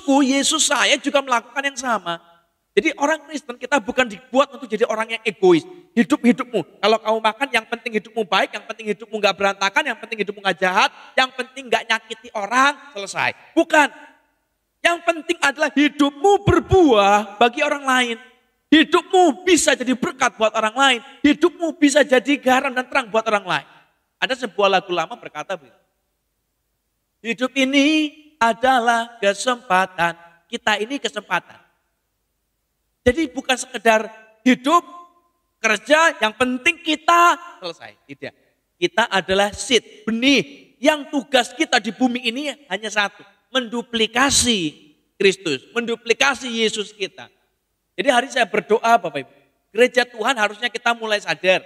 saya juga melakukan yang sama. Jadi orang Kristen kita bukan dibuat untuk jadi orang yang egois. Hidupmu. Kalau kamu makan yang penting hidupmu baik, yang penting hidupmu gak berantakan, yang penting hidupmu gak jahat, yang penting gak nyakiti orang, selesai. Bukan. Yang penting adalah hidupmu berbuah bagi orang lain. Hidupmu bisa jadi berkat buat orang lain. Hidupmu bisa jadi garam dan terang buat orang lain. Ada sebuah lagu lama berkata begini. Hidup ini adalah kesempatan. Kita ini kesempatan. Jadi bukan sekedar hidup, kerja, yang penting kita selesai. Tidak. Kita adalah seed, benih. Yang tugas kita di bumi ini hanya satu. Menduplikasi Kristus. Menduplikasi Yesus kita. Jadi hari saya berdoa Bapak Ibu. Gereja Tuhan harusnya kita mulai sadar.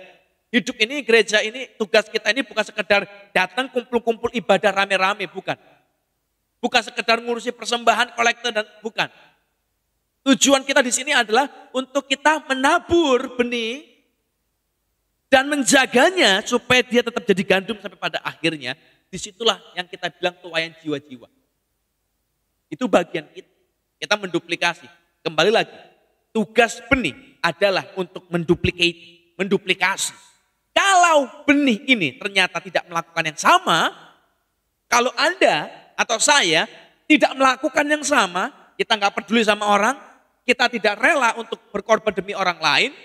Hidup ini, gereja ini, tugas kita ini bukan sekedar datang kumpul-kumpul ibadah rame-rame, bukan. Bukan sekedar ngurusi persembahan, kolektor dan bukan. Tujuan kita di sini adalah untuk kita menabur benih dan menjaganya supaya dia tetap jadi gandum sampai pada akhirnya. disitulah yang kita bilang tuaian jiwa-jiwa. Itu bagian kita. Kita menduplikasi. Kembali lagi, tugas benih adalah untuk menduplikasi. Kalau benih ini ternyata tidak melakukan yang sama, kalau Anda atau saya tidak melakukan yang sama, kita nggak peduli sama orang, kita tidak rela untuk berkorban demi orang lain,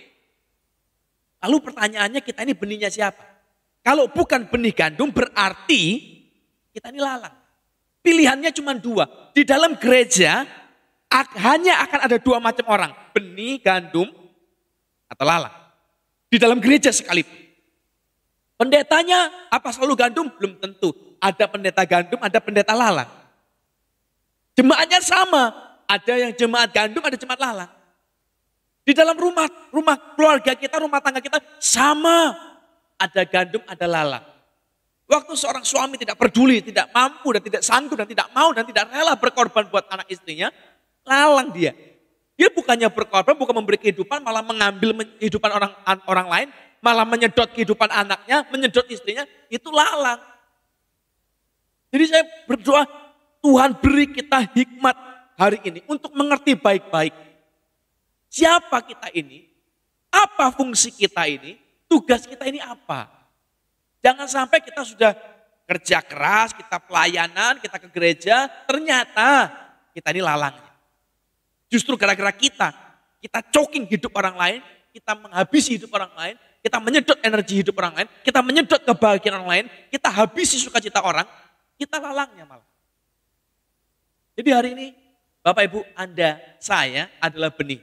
lalu pertanyaannya kita ini benihnya siapa? Kalau bukan benih gandum berarti kita ini lalang. Pilihannya cuma dua. Di dalam gereja hanya akan ada dua macam orang. Benih gandum atau lalang. Di dalam gereja sekalipun. Pendetanya apa selalu gandum? Belum tentu. Ada pendeta gandum, ada pendeta lalang. Jemaatnya sama. Ada yang jemaat gandum, ada jemaat lalang. Di dalam rumah keluarga kita, rumah tangga kita sama. Ada gandum, ada lalang. Waktu seorang suami tidak peduli, tidak mampu, dan tidak sanggup, dan tidak mau, dan tidak rela berkorban buat anak istrinya, lalang dia. Dia bukannya berkorban, bukan memberi kehidupan, malah mengambil kehidupan orang lain, malah menyedot kehidupan anaknya, menyedot istrinya, itu lalang. Jadi saya berdoa, Tuhan beri kita hikmat hari ini untuk mengerti baik-baik. Siapa kita ini? Apa fungsi kita ini? Tugas kita ini apa? Jangan sampai kita sudah kerja keras, kita pelayanan, kita ke gereja, ternyata kita ini lalangnya. Justru gara-gara kita choking hidup orang lain, kita menghabisi hidup orang lain, kita menyedot energi hidup orang lain, kita menyedot kebahagiaan orang lain, kita habisi sukacita orang, kita lalangnya malah. Jadi hari ini, Bapak Ibu, Anda, saya adalah benih.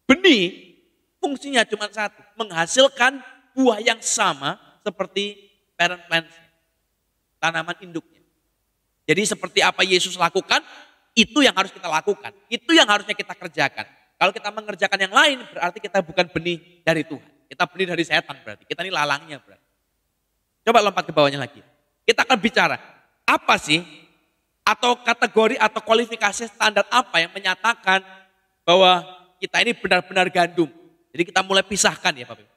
Benih fungsinya cuma satu, menghasilkan buah yang sama seperti parent plant, tanaman induknya. Jadi seperti apa Yesus lakukan, itu yang harus kita lakukan. Itu yang harusnya kita kerjakan. Kalau kita mengerjakan yang lain, berarti kita bukan benih dari Tuhan. Kita benih dari setan berarti. Kita ini lalangnya berarti. Coba lompat ke bawahnya lagi. Kita akan bicara, apa sih, atau kategori atau kualifikasi standar apa yang menyatakan bahwa kita ini benar-benar gandum. Jadi kita mulai pisahkan ya Bapak.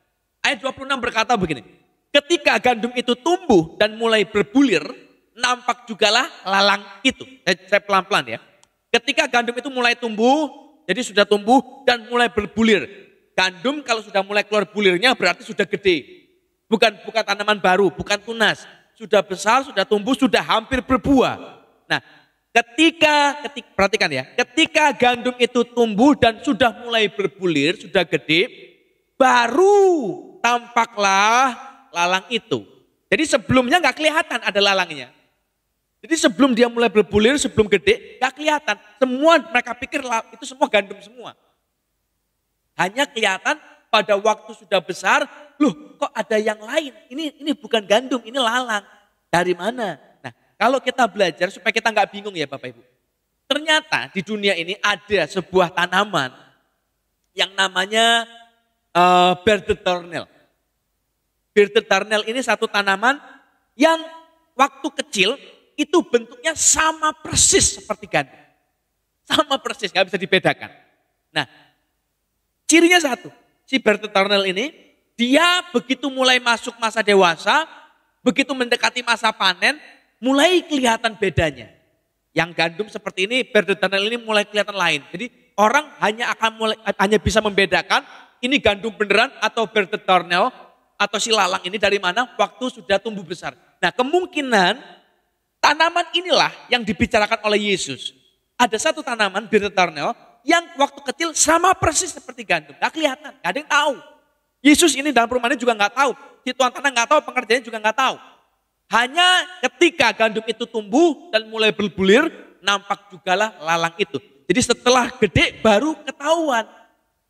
Ayat 26 berkata begini. Ketika gandum itu tumbuh dan mulai berbulir, nampak jugalah lalang itu. Saya pelan-pelan ya. Ketika gandum itu mulai tumbuh, jadi sudah tumbuh dan mulai berbulir. Gandum kalau sudah mulai keluar bulirnya berarti sudah gede. Bukan tanaman baru, bukan tunas. Sudah besar, sudah tumbuh, sudah hampir berbuah. Nah, perhatikan ya, ketika gandum itu tumbuh dan sudah mulai berbulir, sudah gede, baru tampaklah lalang itu. Jadi sebelumnya nggak kelihatan ada lalangnya. Jadi sebelum dia mulai berbulir, sebelum gede, nggak kelihatan. Semua mereka pikir itu semua gandum semua. Hanya kelihatan pada waktu sudah besar, loh kok ada yang lain? Ini bukan gandum, ini lalang. Dari mana? Nah, kalau kita belajar supaya kita nggak bingung ya Bapak Ibu. Ternyata di dunia ini ada sebuah tanaman yang namanya Berdeternel. Berdeternel ini satu tanaman yang waktu kecil itu bentuknya sama persis seperti gandum. Sama persis, nggak bisa dibedakan. Nah, cirinya satu. Si Berdeternel ini, dia begitu mulai masuk masa dewasa, begitu mendekati masa panen, mulai kelihatan bedanya. Yang gandum seperti ini, Berdeternel ini mulai kelihatan lain. Jadi orang hanya bisa membedakan ini gandum beneran atau Berdeternel atau si lalang ini dari mana waktu sudah tumbuh besar. Nah, kemungkinan tanaman inilah yang dibicarakan oleh Yesus. Ada satu tanaman Berdeternel yang waktu kecil sama persis seperti gandum. Gak kelihatan, gak ada yang tahu. Yesus ini dalam perumahannya juga gak tahu. Si tuan tanah gak tahu, pengerjanya juga gak tahu. Hanya ketika gandum itu tumbuh dan mulai berbulir, nampak jugalah lalang itu. Jadi setelah gede baru ketahuan.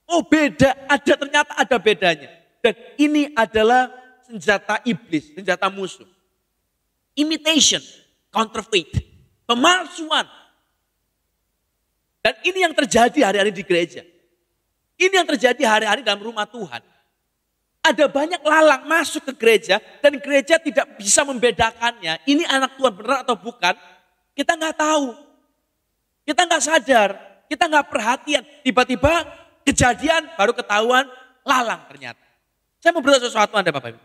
Oh beda, ternyata ada bedanya. Dan ini adalah senjata iblis, senjata musuh. Imitation, counterfeit, pemalsuan. Dan ini yang terjadi hari-hari di gereja. Ini yang terjadi hari-hari dalam rumah Tuhan. Ada banyak lalang masuk ke gereja dan gereja tidak bisa membedakannya. Ini anak Tuhan benar atau bukan, kita nggak tahu. Kita nggak sadar, kita nggak perhatian. Tiba-tiba kejadian baru ketahuan lalang ternyata. Saya mau beritahu sesuatu Anda Bapak Ibu.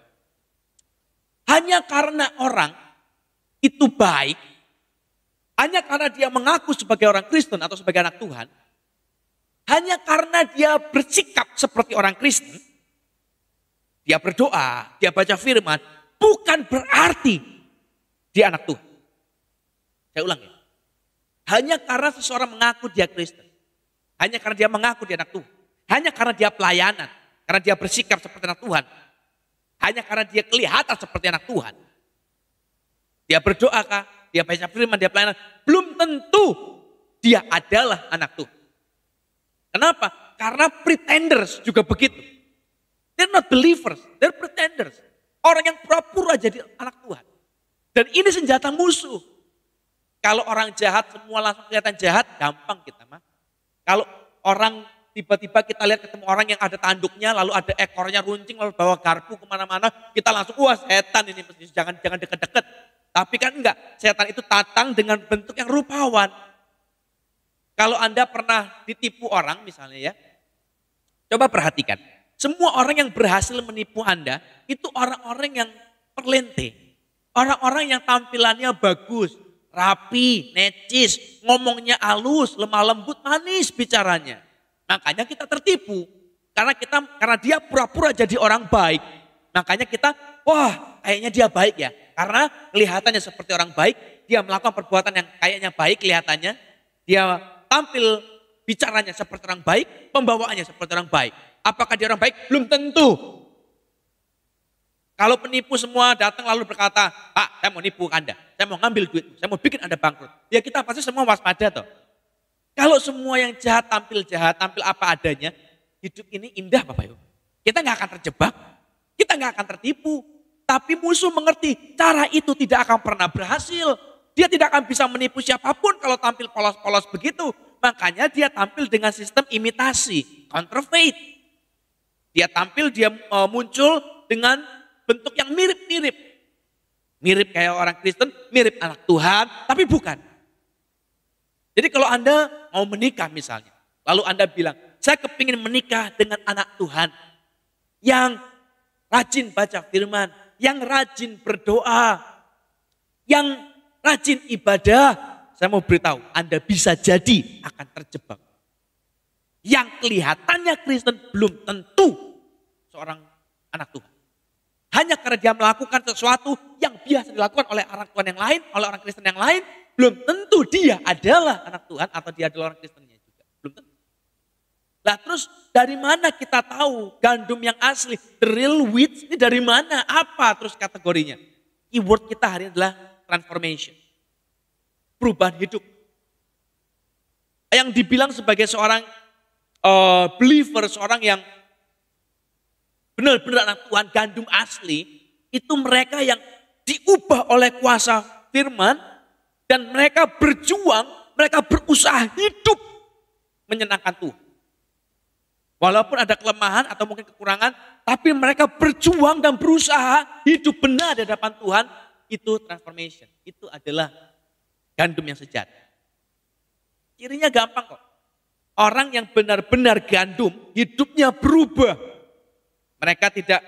Hanya karena orang itu baik hanya karena dia mengaku sebagai orang Kristen atau sebagai anak Tuhan, hanya karena dia bersikap seperti orang Kristen, dia berdoa, dia baca firman, bukan berarti dia anak Tuhan. Saya ulang ya. Hanya karena seseorang mengaku dia Kristen, hanya karena dia mengaku dia anak Tuhan, hanya karena dia pelayanan, karena dia bersikap seperti anak Tuhan, hanya karena dia kelihatan seperti anak Tuhan, dia berdoa kah, dia baca firman, dia pelayanan, belum tentu dia adalah anak Tuhan. Kenapa? Karena pretenders juga begitu. They're not believers, they're pretenders. Orang yang pura-pura jadi anak Tuhan. Dan ini senjata musuh. Kalau orang jahat semua langsung kelihatan jahat, gampang kita mah. Kalau orang tiba-tiba kita lihat ketemu orang yang ada tanduknya, lalu ada ekornya runcing, lalu bawa garpu kemana-mana, kita langsung, wah setan ini, jangan deket-deket. Tapi kan enggak, setan itu datang dengan bentuk yang rupawan. Kalau Anda pernah ditipu orang misalnya ya, coba perhatikan. Semua orang yang berhasil menipu Anda, itu orang-orang yang perlente. Orang-orang yang tampilannya bagus, rapi, necis, ngomongnya halus, lemah lembut, manis bicaranya. Makanya kita tertipu. Karena dia pura-pura jadi orang baik. Makanya kita, wah kayaknya dia baik ya. Karena kelihatannya seperti orang baik, dia melakukan perbuatan yang kayaknya baik kelihatannya. Dia tampil bicaranya seperti orang baik, pembawaannya seperti orang baik. Apakah dia orang baik? Belum tentu. Kalau penipu semua datang lalu berkata, Pak saya mau nipu Anda, saya mau ngambil duit, saya mau bikin Anda bangkrut. Ya kita pasti semua waspada toh. Kalau semua yang jahat, tampil apa adanya, hidup ini indah Bapak Ibu. Kita nggak akan terjebak, kita nggak akan tertipu. Tapi musuh mengerti cara itu tidak akan pernah berhasil. Dia tidak akan bisa menipu siapapun kalau tampil polos-polos begitu. Makanya dia tampil dengan sistem imitasi, counterfeit. Dia tampil, dia muncul dengan bentuk yang mirip-mirip. Mirip kayak orang Kristen, mirip anak Tuhan, tapi bukan. Jadi kalau Anda mau menikah misalnya, lalu Anda bilang, saya kepingin menikah dengan anak Tuhan yang rajin baca firman, yang rajin berdoa, yang rajin ibadah. Saya mau beritahu, Anda bisa jadi akan terjebak. Yang kelihatannya Kristen belum tentu seorang anak Tuhan. Hanya karena dia melakukan sesuatu yang biasa dilakukan oleh orang Tuhan yang lain, oleh orang Kristen yang lain, belum tentu dia adalah anak Tuhan atau dia adalah orang Kristennya juga. Belum tentu. Nah terus dari mana kita tahu gandum yang asli, the real wheat ini dari mana? Apa terus kategorinya? Keyword kita hari ini adalah transformation. Perubahan hidup. Yang dibilang sebagai seorang believer, seorang yang benar-benar anak Tuhan, gandum asli, itu mereka yang diubah oleh kuasa firman, dan mereka berjuang, mereka berusaha hidup menyenangkan Tuhan. Walaupun ada kelemahan atau mungkin kekurangan, tapi mereka berjuang dan berusaha hidup benar di hadapan Tuhan, itu transformation. Itu adalah gandum yang sejati. Cirinya gampang kok. Orang yang benar-benar gandum, hidupnya berubah. Mereka tidak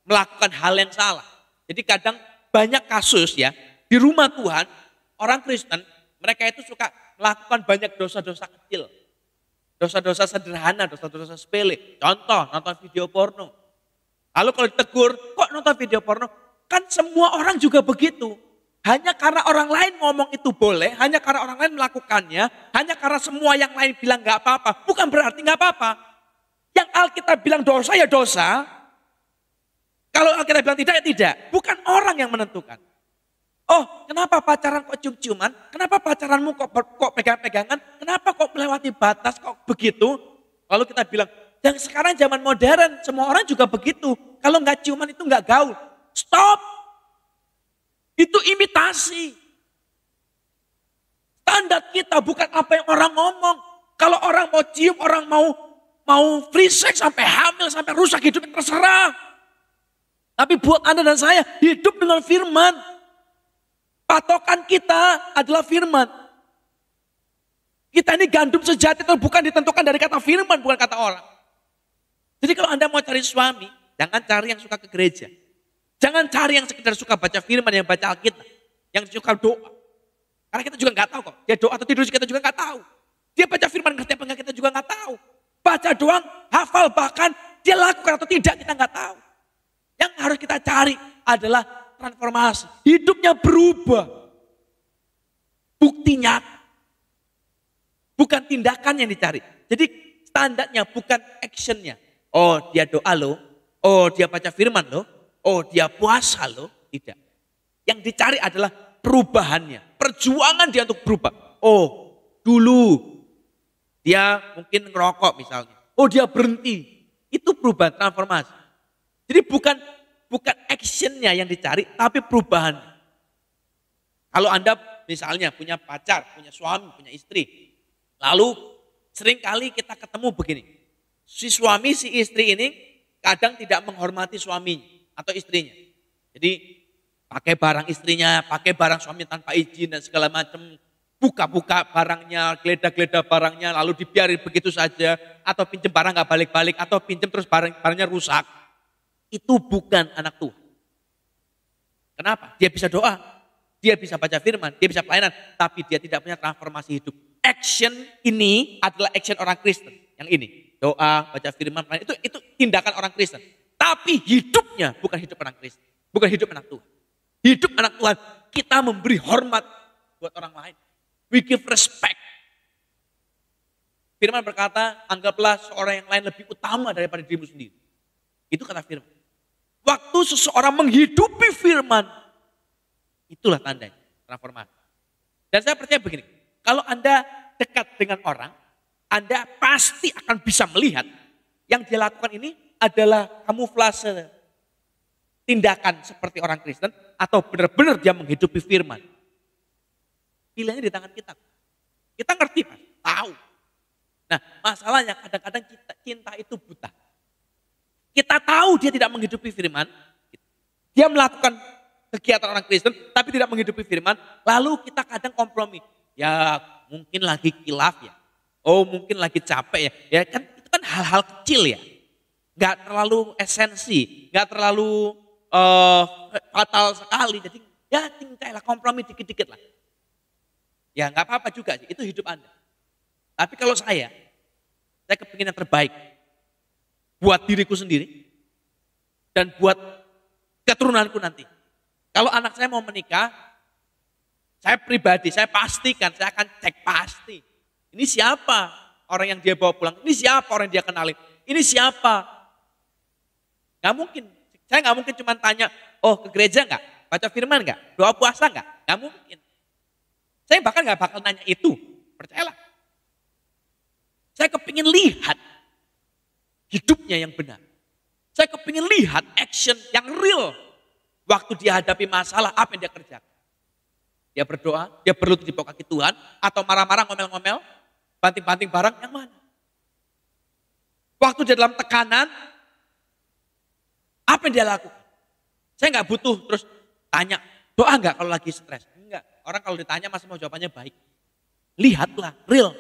melakukan hal yang salah. Jadi kadang banyak kasus ya, di rumah Tuhan, orang Kristen, mereka itu suka melakukan banyak dosa-dosa kecil. Dosa-dosa sederhana, dosa-dosa sepele. Contoh, nonton video porno. Lalu kalau ditegur, kok nonton video porno? Kan semua orang juga begitu. Hanya karena orang lain ngomong itu boleh, hanya karena orang lain melakukannya, hanya karena semua yang lain bilang gak apa-apa, bukan berarti gak apa-apa. Yang Alkitab bilang dosa ya dosa. Kalau Alkitab bilang tidak ya tidak. Bukan orang yang menentukan. Oh kenapa pacaran kok cium-ciuman? Kenapa pacaranmu kok pegang-pegangan? Kenapa kok melewati batas kok begitu? Lalu kita bilang, yang sekarang zaman modern semua orang juga begitu. Kalau nggak ciuman itu nggak gaul. Stop. Itu imitasi. Standar kita bukan apa yang orang ngomong. Kalau orang mau cium, orang mau free sex sampai hamil, sampai rusak hidupnya terserah. Tapi buat Anda dan saya, hidup dengan firman. Patokan kita adalah firman. Kita ini gandum sejati itu bukan ditentukan dari kata firman, bukan kata orang. Jadi kalau Anda mau cari suami, jangan cari yang suka ke gereja. Jangan cari yang sekedar suka baca firman, yang baca Alkitab. yang suka doa. Karena kita juga nggak tahu kok, dia doa atau tidur kita juga nggak tahu. Dia baca firman ngerti apa enggak kita juga nggak tahu. Baca doang, hafal, bahkan dia lakukan atau tidak kita nggak tahu. Yang harus kita cari adalah transformasi. Hidupnya berubah. Bukti nyata. Bukan tindakan yang dicari. Jadi standarnya bukan actionnya. Oh dia doa loh. Oh dia baca firman loh. Oh dia puasa loh. Tidak. Yang dicari adalah perubahannya. Perjuangan dia untuk berubah. Oh dulu dia mungkin ngerokok misalnya. Oh dia berhenti. Itu perubahan transformasi. Jadi bukan actionnya yang dicari, tapi perubahan. Kalau Anda misalnya punya pacar, punya suami, punya istri. Lalu seringkali kita ketemu begini. Si suami, si istri ini kadang tidak menghormati suaminya atau istrinya. Jadi pakai barang istrinya, pakai barang suami tanpa izin dan segala macam. Buka-buka barangnya, geledah-geledah barangnya, lalu dibiarin begitu saja. Atau pinjem barang gak balik-balik, atau pinjem terus barangnya rusak. Itu bukan anak Tuhan. Kenapa? Dia bisa doa, dia bisa baca firman, dia bisa pelayanan, tapi dia tidak punya transformasi hidup. Action ini adalah action orang Kristen. Yang ini, doa, baca firman, pelayanan, itu tindakan orang Kristen. Tapi hidupnya bukan hidup orang Kristen, bukan hidup anak Tuhan. Hidup anak Tuhan, kita memberi hormat buat orang lain. We give respect. Firman berkata, anggaplah seorang yang lain lebih utama daripada dirimu sendiri. Itu kata firman. Waktu seseorang menghidupi firman, itulah tandanya transformasi. Dan saya percaya begini, kalau Anda dekat dengan orang, Anda pasti akan bisa melihat yang dia lakukan ini adalah kamuflase tindakan seperti orang Kristen atau benar-benar dia menghidupi firman. Pilihannya di tangan kita. Kita ngerti, Pak, tahu. Nah, masalahnya kadang-kadang cinta itu buta. Kita tahu dia tidak menghidupi firman. Dia melakukan kegiatan orang Kristen tapi tidak menghidupi firman. Lalu kita kadang kompromi. Ya mungkin lagi kilaf ya. Oh mungkin lagi capek ya. Ya kan itu kan hal-hal kecil ya. Gak terlalu esensi. Gak terlalu fatal sekali. Jadi ya tingkailah kompromi dikit-dikit lah. Ya gak apa-apa juga sih. Itu hidup Anda. Tapi kalau saya kepingin yang terbaik. Buat diriku sendiri. Dan buat keturunanku nanti. Kalau anak saya mau menikah, saya pribadi, saya pastikan, saya akan cek pasti. Ini siapa orang yang dia bawa pulang? Ini siapa orang yang dia kenalin? Ini siapa? Gak mungkin. Saya gak mungkin cuma tanya, oh ke gereja gak? Baca firman gak? Doa puasa gak? Gak mungkin. Saya bahkan gak bakal nanya itu. Percayalah. Saya kepingin lihat hidupnya yang benar. Saya kepingin lihat action yang real. Waktu dia hadapi masalah, apa yang dia kerjakan. Dia berdoa, dia berlutut di bawah kaki Tuhan, atau marah-marah, ngomel-ngomel, banting-banting barang, yang mana? Waktu dia dalam tekanan, apa yang dia lakukan? Saya nggak butuh terus tanya, doa nggak kalau lagi stres? Enggak, orang kalau ditanya masih mau jawabannya baik. Lihatlah, real.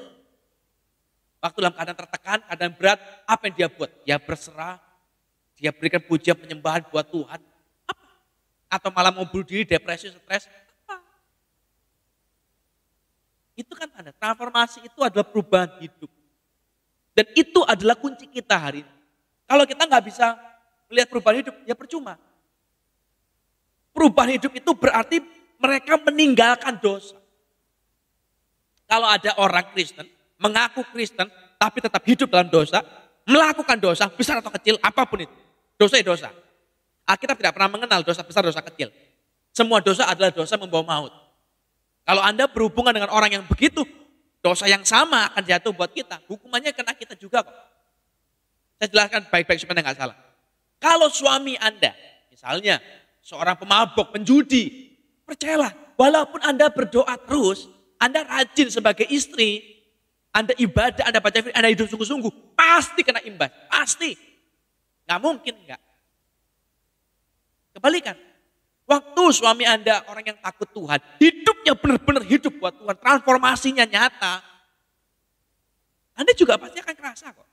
Waktu dalam keadaan tertekan, keadaan berat, apa yang dia buat? Dia berserah, dia berikan pujian penyembahan buat Tuhan. Apa? Atau malah mau bunuh diri, depresi, stres. Apa? Itu kan tanda, transformasi itu adalah perubahan hidup. Dan itu adalah kunci kita hari ini. Kalau kita nggak bisa melihat perubahan hidup, ya percuma. Perubahan hidup itu berarti mereka meninggalkan dosa. Kalau ada orang Kristen, mengaku Kristen, tapi tetap hidup dalam dosa, melakukan dosa, besar atau kecil, apapun itu. Dosa ya dosa. Alkitab tidak pernah mengenal dosa besar, dosa kecil. Semua dosa adalah dosa membawa maut. Kalau Anda berhubungan dengan orang yang begitu, dosa yang sama akan jatuh buat kita. Hukumannya kena kita juga kok. Saya jelaskan baik-baik supaya nggak salah. Kalau suami Anda, misalnya seorang pemabok, penjudi, percayalah, walaupun Anda berdoa terus, Anda rajin sebagai istri, Anda ibadah, Anda baca firman, Anda hidup sungguh-sungguh, pasti kena imbas, pasti. Nggak mungkin enggak. Kebalikan, waktu suami Anda orang yang takut Tuhan, hidupnya benar-benar hidup buat Tuhan, transformasinya nyata, Anda juga pasti akan kerasa kok.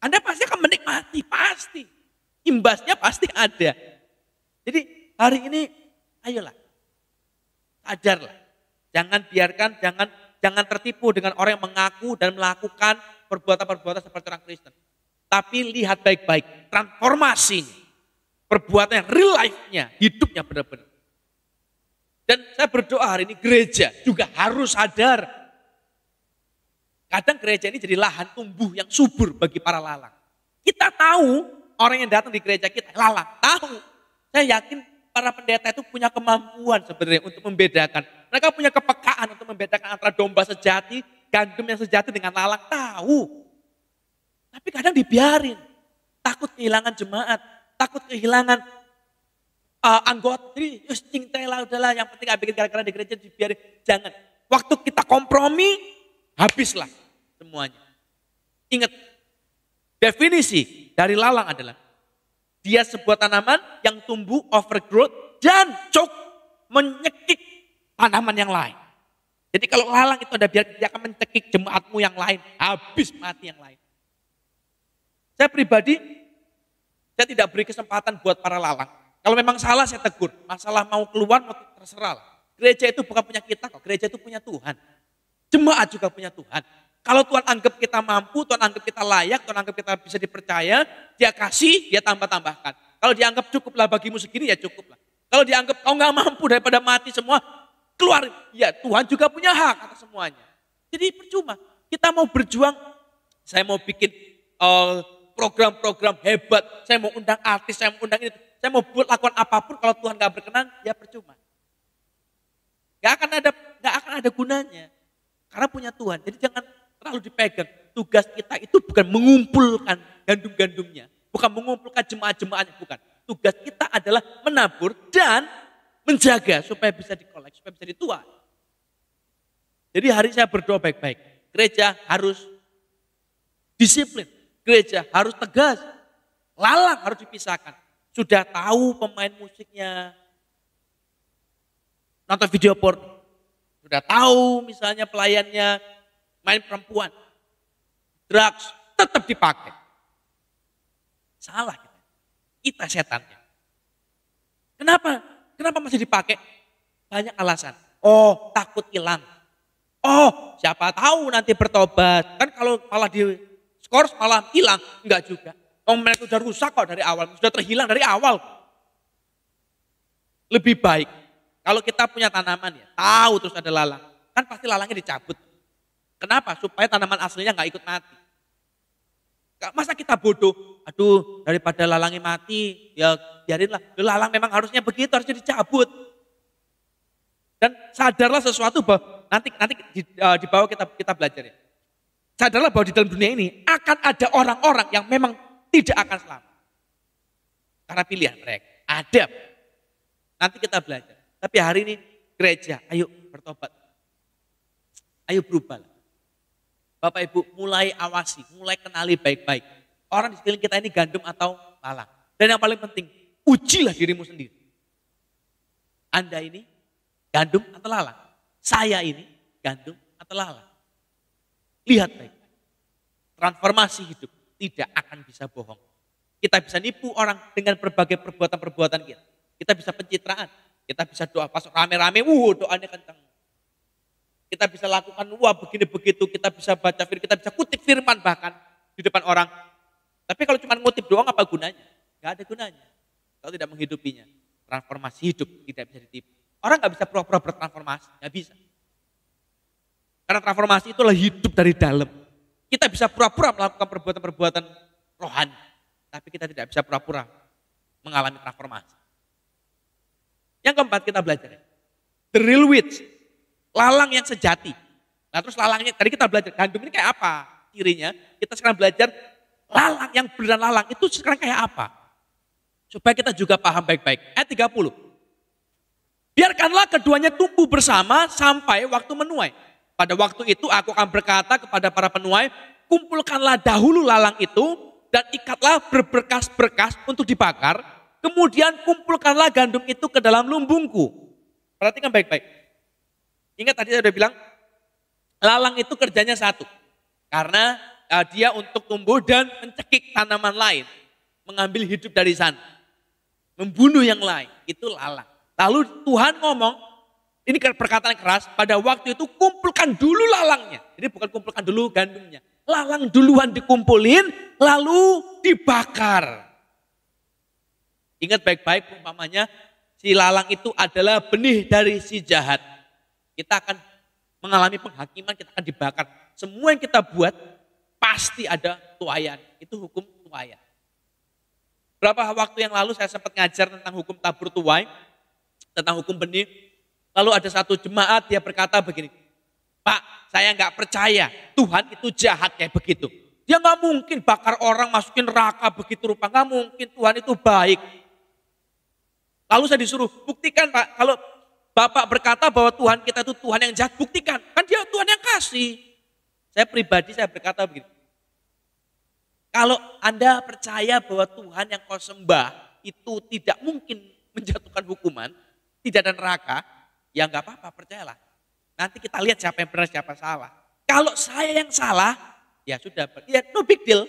Anda pasti akan menikmati, pasti. Imbasnya pasti ada. Jadi hari ini, ayolah, Sadarlah. Jangan tertipu dengan orang yang mengaku dan melakukan perbuatan-perbuatan seperti orang Kristen. Tapi lihat baik-baik transformasinya, perbuatannya, real life-nya, hidupnya benar-benar. Dan saya berdoa hari ini gereja juga harus sadar. Kadang gereja ini jadi lahan tumbuh yang subur bagi para lalang. Kita tahu orang yang datang di gereja kita lalang, tahu. Saya yakin para pendeta itu punya kemampuan sebenarnya untuk membedakan. Mereka punya kepekaan untuk membedakan antara domba sejati, gandum yang sejati dengan lalang, tahu. Tapi kadang dibiarin. Takut kehilangan jemaat, takut kehilangan anggota. Jadi cintai udahlah, yang penting gak bikin gara-gara di gereja dibiarin. Jangan. Waktu kita kompromi, habislah semuanya. Ingat, definisi dari lalang adalah dia sebuah tanaman yang tumbuh overgrowth dan menyekik tanaman yang lain. Jadi kalau lalang itu ada biar dia akan mencekik jemaatmu yang lain, habis mati yang lain. Saya pribadi, saya tidak beri kesempatan buat para lalang. Kalau memang salah saya tegur, masalah mau keluar mau terserah lah. Gereja itu bukan punya kita kok, gereja itu punya Tuhan. Jemaat juga punya Tuhan. Kalau Tuhan anggap kita mampu, Tuhan anggap kita layak, Tuhan anggap kita bisa dipercaya, dia kasih, dia tambah-tambahkan. Kalau dianggap cukuplah bagimu segini, ya cukuplah. Kalau dianggap kau nggak mampu daripada mati semua, keluar. Ya Tuhan juga punya hak atas semuanya. Jadi percuma. Kita mau berjuang, saya mau bikin program-program hebat, saya mau undang artis, saya mau undang ini, saya mau buat lakukan apapun, kalau Tuhan nggak berkenan, ya percuma. Gak akan ada gunanya. Karena punya Tuhan. Jadi jangan terlalu dipegang. Tugas kita itu bukan mengumpulkan gandum-gandumnya. Bukan mengumpulkan jemaat-jemaatnya. Bukan. Tugas kita adalah menabur dan menjaga supaya bisa dikolek, supaya bisa dituai. Jadi hari ini saya berdoa baik-baik. Gereja harus disiplin. Gereja harus tegas. Lalang harus dipisahkan. Sudah tahu pemain musiknya nonton video porno. Sudah tahu misalnya pelayannya main perempuan. Drugs tetap dipakai. Salah kita. Kita setannya. Kenapa? Kenapa masih dipakai? Banyak alasan. Oh, takut hilang. Oh, siapa tahu nanti bertobat. Kan kalau malah di skors malah hilang. Enggak juga. Oh, mereka sudah rusak kok dari awal. Sudah terhilang dari awal. Lebih baik. Kalau kita punya tanaman ya, tahu terus ada lalang. Kan pasti lalangnya dicabut. Kenapa? Supaya tanaman aslinya nggak ikut mati. Masa kita bodoh? Aduh, daripada lalangnya mati, ya biarinlah. Lalang memang harusnya begitu, harusnya dicabut. Dan sadarlah sesuatu bahwa nanti di bawah kita belajar ya. Sadarlah bahwa di dalam dunia ini akan ada orang-orang yang memang tidak akan selamat. Karena pilihan mereka. Ada. Nanti kita belajar. Tapi hari ini gereja, ayo bertobat. Ayo berubah. Bapak Ibu mulai awasi, mulai kenali baik-baik. Orang di sekeliling kita ini gandum atau lalang. Dan yang paling penting, ujilah dirimu sendiri. Anda ini gandum atau lalang? Saya ini gandum atau lalang? Lihat baik-baik. Transformasi hidup tidak akan bisa bohong. Kita bisa nipu orang dengan berbagai perbuatan-perbuatan kita. Kita bisa pencitraan. Kita bisa doa pas rame-rame, doanya kencang. Kita bisa lakukan begini begitu, kita bisa baca firman, kita bisa kutip firman bahkan di depan orang. Tapi kalau cuma ngutip doang apa gunanya? Gak ada gunanya. Kalau tidak menghidupinya, transformasi hidup tidak bisa ditipu. Orang gak bisa pura-pura bertransformasi, gak bisa. Karena transformasi itulah hidup dari dalam. Kita bisa pura-pura melakukan perbuatan-perbuatan rohani, tapi kita tidak bisa pura-pura mengalami transformasi. Yang keempat kita belajar, the real witch, lalang yang sejati. Nah terus lalangnya, tadi kita belajar gandum ini kayak apa cirinya, kita sekarang belajar lalang yang beneran lalang itu sekarang kayak apa. Supaya kita juga paham baik-baik. Ayat 30. Biarkanlah keduanya tumbuh bersama sampai waktu menuai. Pada waktu itu aku akan berkata kepada para penuai, kumpulkanlah dahulu lalang itu dan ikatlah berberkas-berkas untuk dibakar. Kemudian kumpulkanlah gandum itu ke dalam lumbungku. Perhatikan baik-baik. Ingat tadi saya sudah bilang, lalang itu kerjanya satu. Karena dia untuk tumbuh dan mencekik tanaman lain. Mengambil hidup dari sana. Membunuh yang lain. Itu lalang. Lalu Tuhan ngomong, Ini perkataan keras, pada waktu itu kumpulkan dulu lalangnya. Jadi bukan kumpulkan dulu gandumnya. Lalang duluan dikumpulin, lalu dibakar. Ingat baik-baik perumpamanya, si lalang itu adalah benih dari si jahat. Kita akan mengalami penghakiman, kita akan dibakar. Semua yang kita buat pasti ada tuaian. Itu hukum tuaian. Berapa waktu yang lalu saya sempat ngajar tentang hukum tabur tuai, tentang hukum benih. Lalu ada satu jemaat, dia berkata begini, Pak, saya nggak percaya Tuhan itu jahat kayak begitu. Dia nggak mungkin bakar orang masukin neraka begitu rupa, nggak mungkin, Tuhan itu baik. Lalu saya disuruh, buktikan Pak, kalau Bapak berkata bahwa Tuhan kita itu Tuhan yang jahat, buktikan. Kan dia Tuhan yang kasih. Saya pribadi, saya berkata begini, kalau Anda percaya bahwa Tuhan yang kau sembah itu tidak mungkin menjatuhkan hukuman, tidak ada neraka, ya nggak apa-apa, percayalah. Nanti kita lihat siapa yang benar, siapa salah. Kalau saya yang salah, ya sudah, ya no big deal.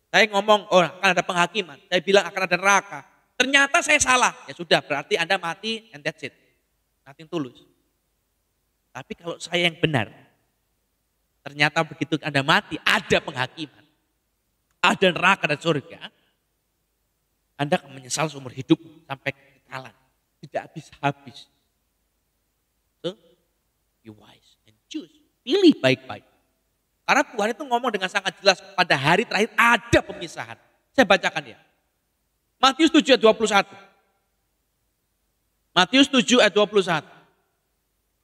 Saya ngomong, oh akan ada penghakiman. Saya bilang akan ada neraka. Ternyata saya salah, ya sudah, berarti Anda mati and that's it. Nothing tulus. Tapi kalau saya yang benar, ternyata begitu Anda mati, ada penghakiman. Ada neraka dan surga, Anda akan menyesal seumur hidup sampai kekekalan. Tidak habis-habis. So, you wise and choose. Pilih baik-baik. Karena Tuhan itu ngomong dengan sangat jelas, pada hari terakhir ada pemisahan. Saya bacakan ya. Matius 7 ayat 21. Matius 7 ayat 21.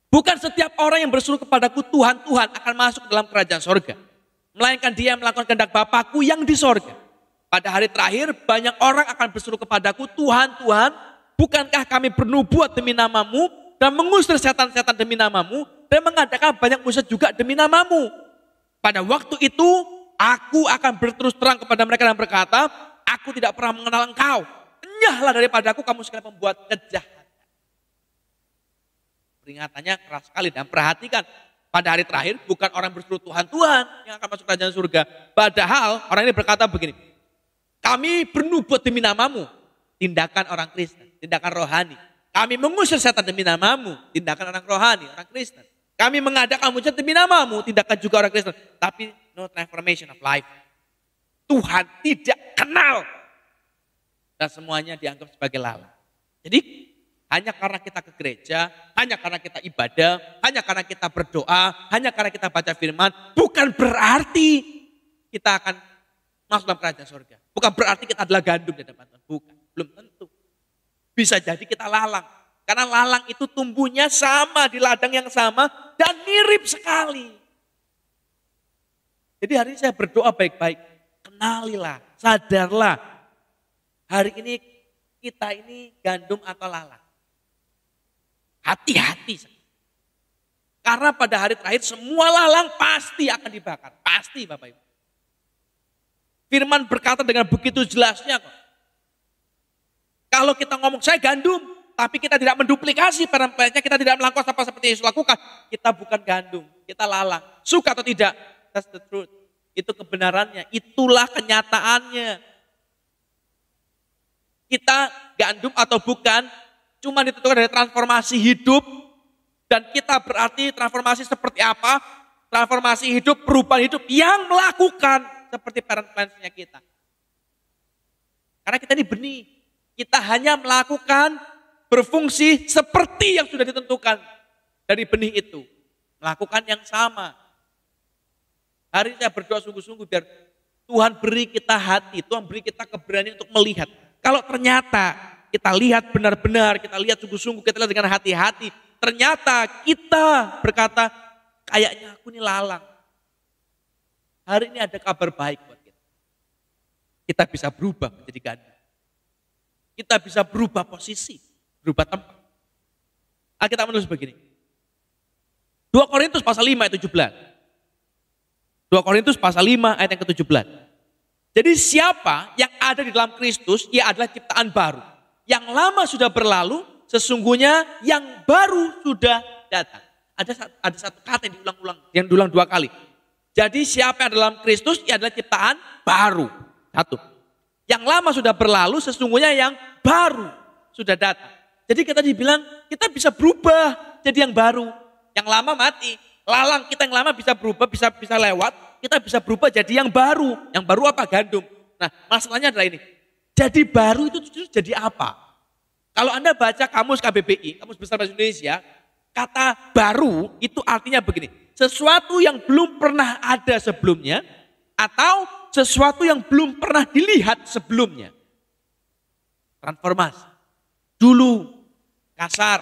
Bukan setiap orang yang berseru kepadaku Tuhan, Tuhan akan masuk ke dalam kerajaan sorga. Melainkan dia yang melakukan kehendak Bapakku yang di sorga. Pada hari terakhir banyak orang akan berseru kepadaku, Tuhan, Tuhan, bukankah kami bernubuat demi namamu dan mengusir setan-setan demi namamu dan mengadakan banyak mujizat juga demi namamu. Pada waktu itu aku akan berterus terang kepada mereka dan berkata, aku tidak pernah mengenal engkau. Enyahlah daripada aku kamu sekalian pembuat kejahatan. Peringatannya keras sekali dan perhatikan. Pada hari terakhir bukan orang berseru Tuhan, Tuhan yang akan masuk kerajaan surga. Padahal orang ini berkata begini, kami bernubuat demi namamu, tindakan orang Kristen, tindakan rohani. Kami mengusir setan demi namamu, tindakan orang rohani, orang Kristen. Kami mengadakan mujizat demi namamu, tindakan juga orang Kristen. Tapi no transformation of life. Tuhan tidak kenal. Dan semuanya dianggap sebagai lalang. Jadi hanya karena kita ke gereja, hanya karena kita ibadah, hanya karena kita berdoa, hanya karena kita baca firman, bukan berarti kita akan masuk dalam kerajaan surga. Bukan berarti kita adalah gandum di hadapan Tuhan. Bukan, belum tentu. Bisa jadi kita lalang. Karena lalang itu tumbuhnya sama di ladang yang sama dan mirip sekali. Jadi hari ini saya berdoa baik-baik. Kenalilah, sadarlah. Hari ini kita ini gandum atau lalang. Hati-hati. Karena pada hari terakhir semua lalang pasti akan dibakar. Pasti Bapak Ibu. Firman berkata dengan begitu jelasnya kok. Kalau kita ngomong saya gandum, tapi kita tidak menduplikasi peran-perannya, kita tidak melakukan apa seperti Yesus lakukan, kita bukan gandum, kita lalang. Suka atau tidak? That's the truth. Itu kebenarannya, itulah kenyataannya. Kita gandum atau bukan, cuma ditentukan dari transformasi hidup. Dan kita berarti transformasi seperti apa? Transformasi hidup, perubahan hidup yang melakukan seperti parent-parentsnya kita. Karena kita ini benih. Kita hanya melakukan berfungsi seperti yang sudah ditentukan dari benih itu. Melakukan yang sama. Hari ini saya berdoa sungguh-sungguh biar Tuhan beri kita hati, Tuhan beri kita keberanian untuk melihat. Kalau ternyata kita lihat benar-benar, kita lihat sungguh-sungguh, kita lihat dengan hati-hati. Ternyata kita berkata, kayaknya aku ini lalang. Hari ini ada kabar baik buat kita. Kita bisa berubah menjadi gandum. Kita bisa berubah posisi, berubah tempat. Alkitab menulis begini. 2 Korintus pasal 5 ayat 17. 2 Korintus pasal 5 ayat yang ke-17. Jadi siapa yang ada di dalam Kristus, ia adalah ciptaan baru. Yang lama sudah berlalu, sesungguhnya yang baru sudah datang. Ada satu kata yang diulang 2 kali. Jadi siapa yang dalam Kristus, ia adalah ciptaan baru. Satu. Yang lama sudah berlalu, sesungguhnya yang baru sudah datang. Jadi kita dibilang kita bisa berubah jadi yang baru. Yang lama mati. Lalang kita yang lama bisa berubah, bisa lewat. Kita bisa berubah jadi yang baru. Yang baru apa? Gandum. Nah, masalahnya adalah ini. Jadi baru itu jadi apa? Kalau Anda baca kamus KBBI, Kamus Besar Bahasa Indonesia, kata baru itu artinya begini. Sesuatu yang belum pernah ada sebelumnya atau sesuatu yang belum pernah dilihat sebelumnya. Transformasi. Dulu kasar,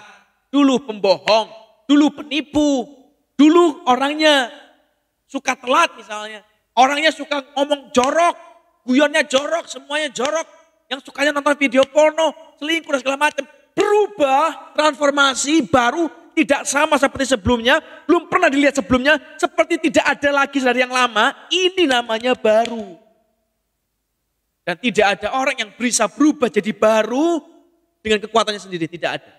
dulu pembohong, dulu penipu, dulu orangnya suka telat misalnya. Orangnya suka ngomong jorok, guyonnya jorok, semuanya jorok. Yang sukanya nonton video porno, selingkuh dan segala macam. Berubah, transformasi, baru, tidak sama seperti sebelumnya, belum pernah dilihat sebelumnya, seperti tidak ada lagi dari yang lama, ini namanya baru. Dan tidak ada orang yang bisa berubah jadi baru dengan kekuatannya sendiri, tidak ada.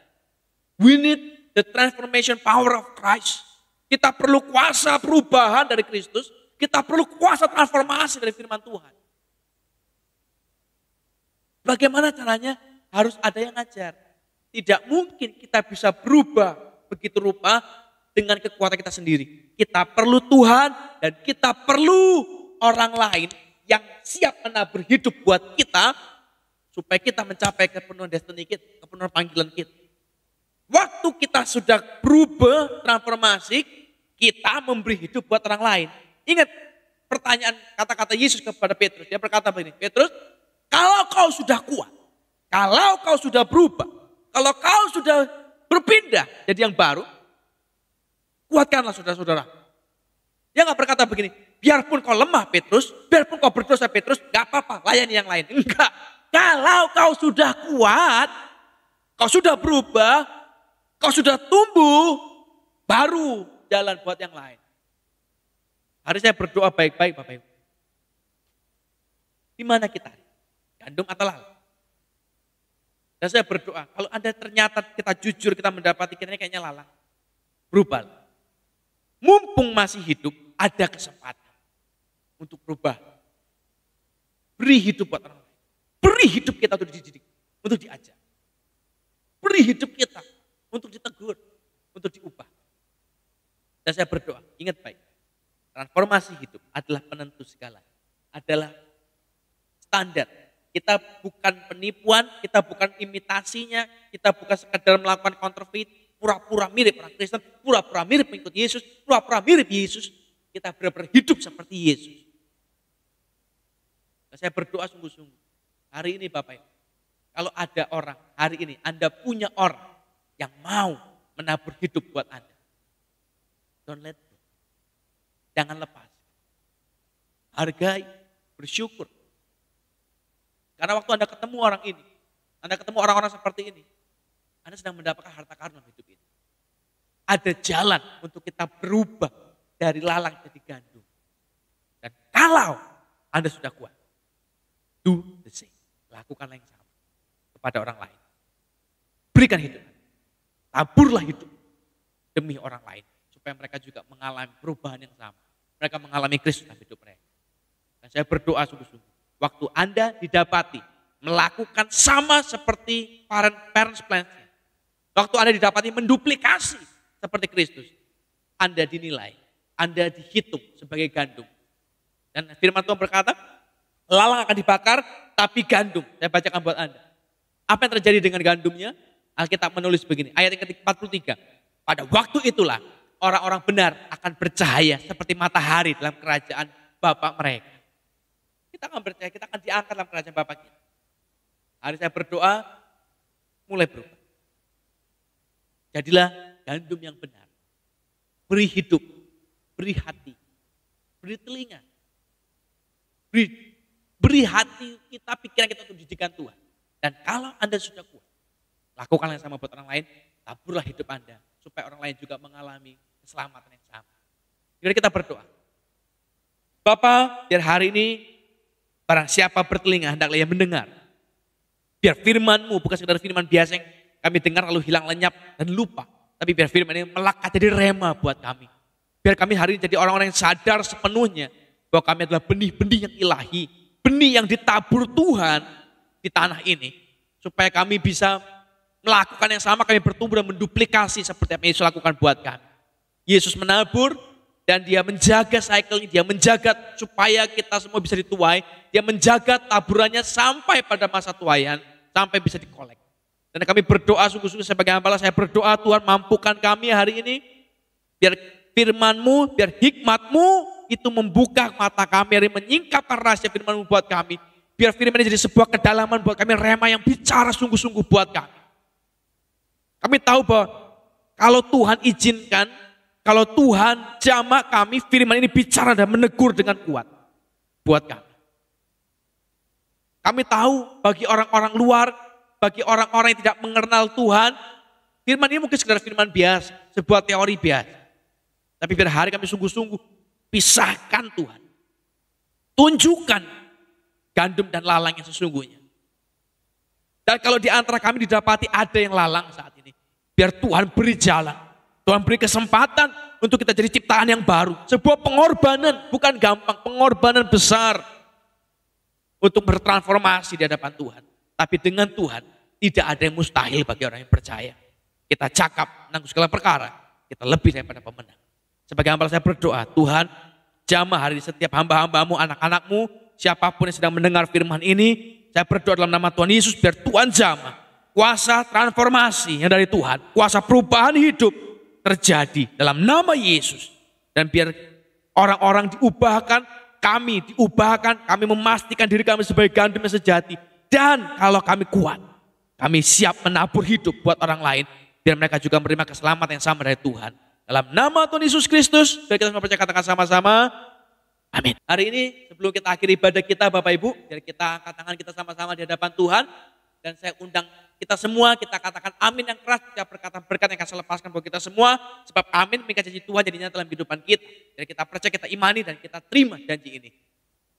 We need the transformation power of Christ. Kita perlu kuasa perubahan dari Kristus, kita perlu kuasa transformasi dari firman Tuhan. Bagaimana caranya? Harus ada yang ngajar. Tidak mungkin kita bisa berubah begitu rupa dengan kekuatan kita sendiri. Kita perlu Tuhan dan kita perlu orang lain yang siap menabur hidup buat kita supaya kita mencapai kepenuhan destiny kita, kepenuhan panggilan kita. Waktu kita sudah berubah, transformasi, kita memberi hidup buat orang lain. Ingat pertanyaan kata-kata Yesus kepada Petrus. Dia berkata begini, Petrus, kalau kau sudah kuat, kalau kau sudah berubah, kalau kau sudah berpindah jadi yang baru, kuatkanlah saudara-saudara. Dia gak berkata begini, biarpun kau lemah Petrus, biarpun kau berdosa Petrus, gak apa-apa, layani yang lain. Enggak, kalau kau sudah kuat, kau sudah berubah, kau sudah tumbuh, baru jalan buat yang lain. Hari saya berdoa baik-baik Bapak Ibu. Di mana kita? Gandum atau lalang? Dan saya berdoa, kalau Anda ternyata kita jujur, kita mendapati kita ini kayaknya lalang. Berubah. Mumpung masih hidup, ada kesempatan untuk berubah. Beri hidup buat orang lain. Beri hidup kita untuk dididik, untuk diajar. Beri hidup kita untuk ditegur, untuk diubah. Dan saya berdoa, ingat baik, transformasi hidup adalah penentu segala. Adalah standar. Kita bukan penipuan, kita bukan imitasinya, kita bukan sekedar melakukan counterfeit, pura-pura mirip orang Kristen, pura-pura mirip mengikut Yesus, pura-pura mirip Yesus. Kita benar-benar hidup seperti Yesus. Dan saya berdoa sungguh-sungguh. Hari ini Bapak Ibu, kalau ada orang, hari ini Anda punya orang yang mau menabur hidup buat Anda. Don't let go. Jangan lepas. Hargai, bersyukur. Karena waktu Anda ketemu orang ini, Anda ketemu orang-orang seperti ini, Anda sedang mendapatkan harta karun hidup ini. Ada jalan untuk kita berubah dari lalang jadi gandum. Dan kalau Anda sudah kuat, do the same. Lakukanlah yang sama kepada orang lain. Berikan hidup. Taburlah hidup demi orang lain. Supaya mereka juga mengalami perubahan yang sama. Mereka mengalami Kristus dalam hidup mereka. Dan saya berdoa sungguh-sungguh. Waktu Anda didapati melakukan sama seperti parents plan-nya. Waktu Anda didapati menduplikasi seperti Kristus. Anda dinilai, Anda dihitung sebagai gandum. Dan firman Tuhan berkata, lalang akan dibakar tapi gandum. Saya bacakan buat Anda. Apa yang terjadi dengan gandumnya? Alkitab menulis begini, ayat yang ke-43. Pada waktu itulah orang-orang benar akan bercahaya seperti matahari dalam kerajaan Bapa mereka. Kita akan percaya, kita akan diangkat dalam kerajaan Bapa kita. Hari saya berdoa, mulai berubah. Jadilah gandum yang benar. Beri hidup, beri hati, beri telinga. Beri hati kita, pikiran kita untuk didikan Tuhan. Dan kalau Anda sudah kuat, lakukanlah yang sama buat orang lain, taburlah hidup Anda. Supaya orang lain juga mengalami keselamatan yang sama. Jadi kita berdoa. Bapa, biar hari ini barang siapa bertelinga hendaklah ia mendengar. Biar firman-Mu bukan sekedar firman biasa yang kami dengar lalu hilang lenyap dan lupa. Tapi biar firman ini melekat jadi rema buat kami. Biar kami hari ini jadi orang-orang yang sadar sepenuhnya bahwa kami adalah benih-benih yang ilahi. Benih yang ditabur Tuhan di tanah ini. Supaya kami bisa melakukan yang sama, kami bertumbuh dan menduplikasi seperti apa yang Yesus lakukan buat kami. Yesus menabur dan dia menjaga cycle-nya, dia menjaga supaya kita semua bisa dituai, dia menjaga taburannya sampai pada masa tuaian, sampai bisa dikolek. Dan kami berdoa sungguh-sungguh sebagai hamba, saya berdoa Tuhan mampukan kami hari ini, biar firman-Mu, biar hikmat-Mu itu membuka mata kami, hari menyingkapkan rahasia firman-Mu buat kami. Biar firman ini jadi sebuah kedalaman buat kami, rema yang bicara sungguh-sungguh buat kami. Kami tahu bahwa kalau Tuhan izinkan, kalau Tuhan jamah kami, firman ini bicara dan menegur dengan kuat buat kami. Kami tahu bagi orang-orang luar, bagi orang-orang yang tidak mengenal Tuhan, firman ini mungkin sekedar firman biasa, sebuah teori biasa. Tapi biar hari kami sungguh-sungguh pisahkan Tuhan. Tunjukkan gandum dan lalang yang sesungguhnya. Dan kalau di antara kami didapati ada yang lalang saat ini, biar Tuhan beri jalan. Tuhan beri kesempatan untuk kita jadi ciptaan yang baru. Sebuah pengorbanan, bukan gampang, pengorbanan besar untuk bertransformasi di hadapan Tuhan. Tapi dengan Tuhan, tidak ada yang mustahil bagi orang yang percaya. Kita cakap, menanggung segala perkara, kita lebih daripada pemenang. Sebagai hamba saya berdoa, Tuhan jamah hari ini setiap hamba-hambamu, anak-anakmu, siapapun yang sedang mendengar firman ini, saya berdoa dalam nama Tuhan Yesus, biar Tuhan jamah kuasa transformasi yang dari Tuhan, kuasa perubahan hidup terjadi dalam nama Yesus. Dan biar orang-orang diubahkan, kami diubahkan, kami memastikan diri kami sebagai gandum yang sejati. Dan kalau kami kuat, kami siap menabur hidup buat orang lain, biar mereka juga menerima keselamatan yang sama dari Tuhan. Dalam nama Tuhan Yesus Kristus, biar kita semua percaya, katakan sama-sama, amin. Hari ini sebelum kita akhiri ibadah kita Bapak Ibu, biar kita angkat tangan kita sama-sama di hadapan Tuhan. Dan saya undang kita semua, kita katakan amin yang keras, setiap perkataan berkat yang akan saya lepaskan buat kita semua. Sebab amin mengikat janji Tuhan jadinya dalam kehidupan kita. Jadi kita percaya, kita imani, dan kita terima janji ini.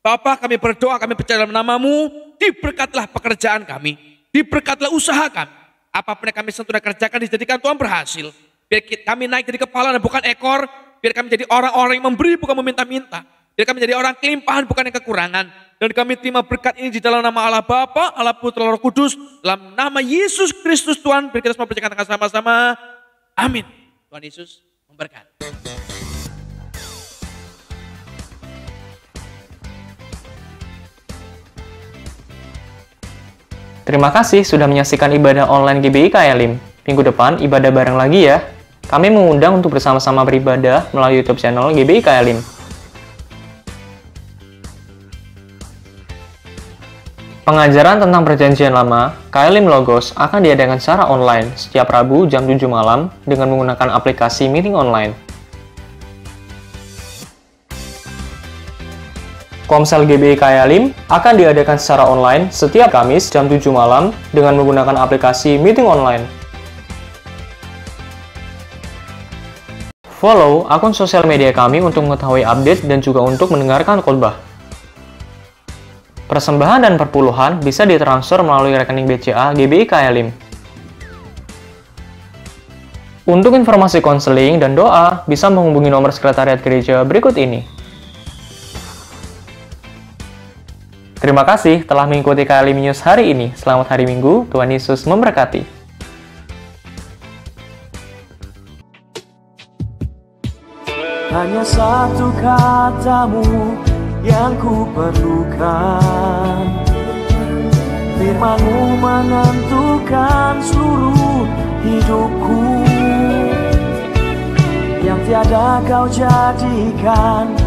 Bapa, kami berdoa, kami percaya dalam nama-Mu, diberkatilah pekerjaan kami, diberkatilah usaha kami. Apapun yang kami sentuh dan kerjakan, dijadikan Tuhan berhasil. Biar kami naik jadi kepala dan bukan ekor, biar kami jadi orang-orang yang memberi bukan meminta-minta. Biar kami jadi orang kelimpahan bukan yang kekurangan. Dan kami terima berkat ini di dalam nama Allah Bapa, Allah Putra, Roh Kudus, dalam nama Yesus Kristus Tuhan. Biar kita semua percaya sama-sama, amin. Tuhan Yesus memberkati. Terima kasih sudah menyaksikan ibadah online GBI KLIM. Minggu depan ibadah bareng lagi ya. Kami mengundang untuk bersama-sama beribadah melalui YouTube channel GBI KLIM. Pengajaran tentang perjanjian lama, KLIM Logos akan diadakan secara online setiap Rabu jam 7 malam dengan menggunakan aplikasi meeting online. Komsel GBI KLIM akan diadakan secara online setiap Kamis jam 7 malam dengan menggunakan aplikasi meeting online. Follow akun sosial media kami untuk mengetahui update dan juga untuk mendengarkan khotbah. Persembahan dan perpuluhan bisa ditransfer melalui rekening BCA GBI KLIM. Untuk informasi konseling dan doa, bisa menghubungi nomor sekretariat gereja berikut ini. Terima kasih telah mengikuti KLIM News hari ini. Selamat hari Minggu, Tuhan Yesus memberkati. Hanya satu katamu yang ku perlukan, firman-Mu menentukan seluruh hidupku, yang tiada Kau jadikan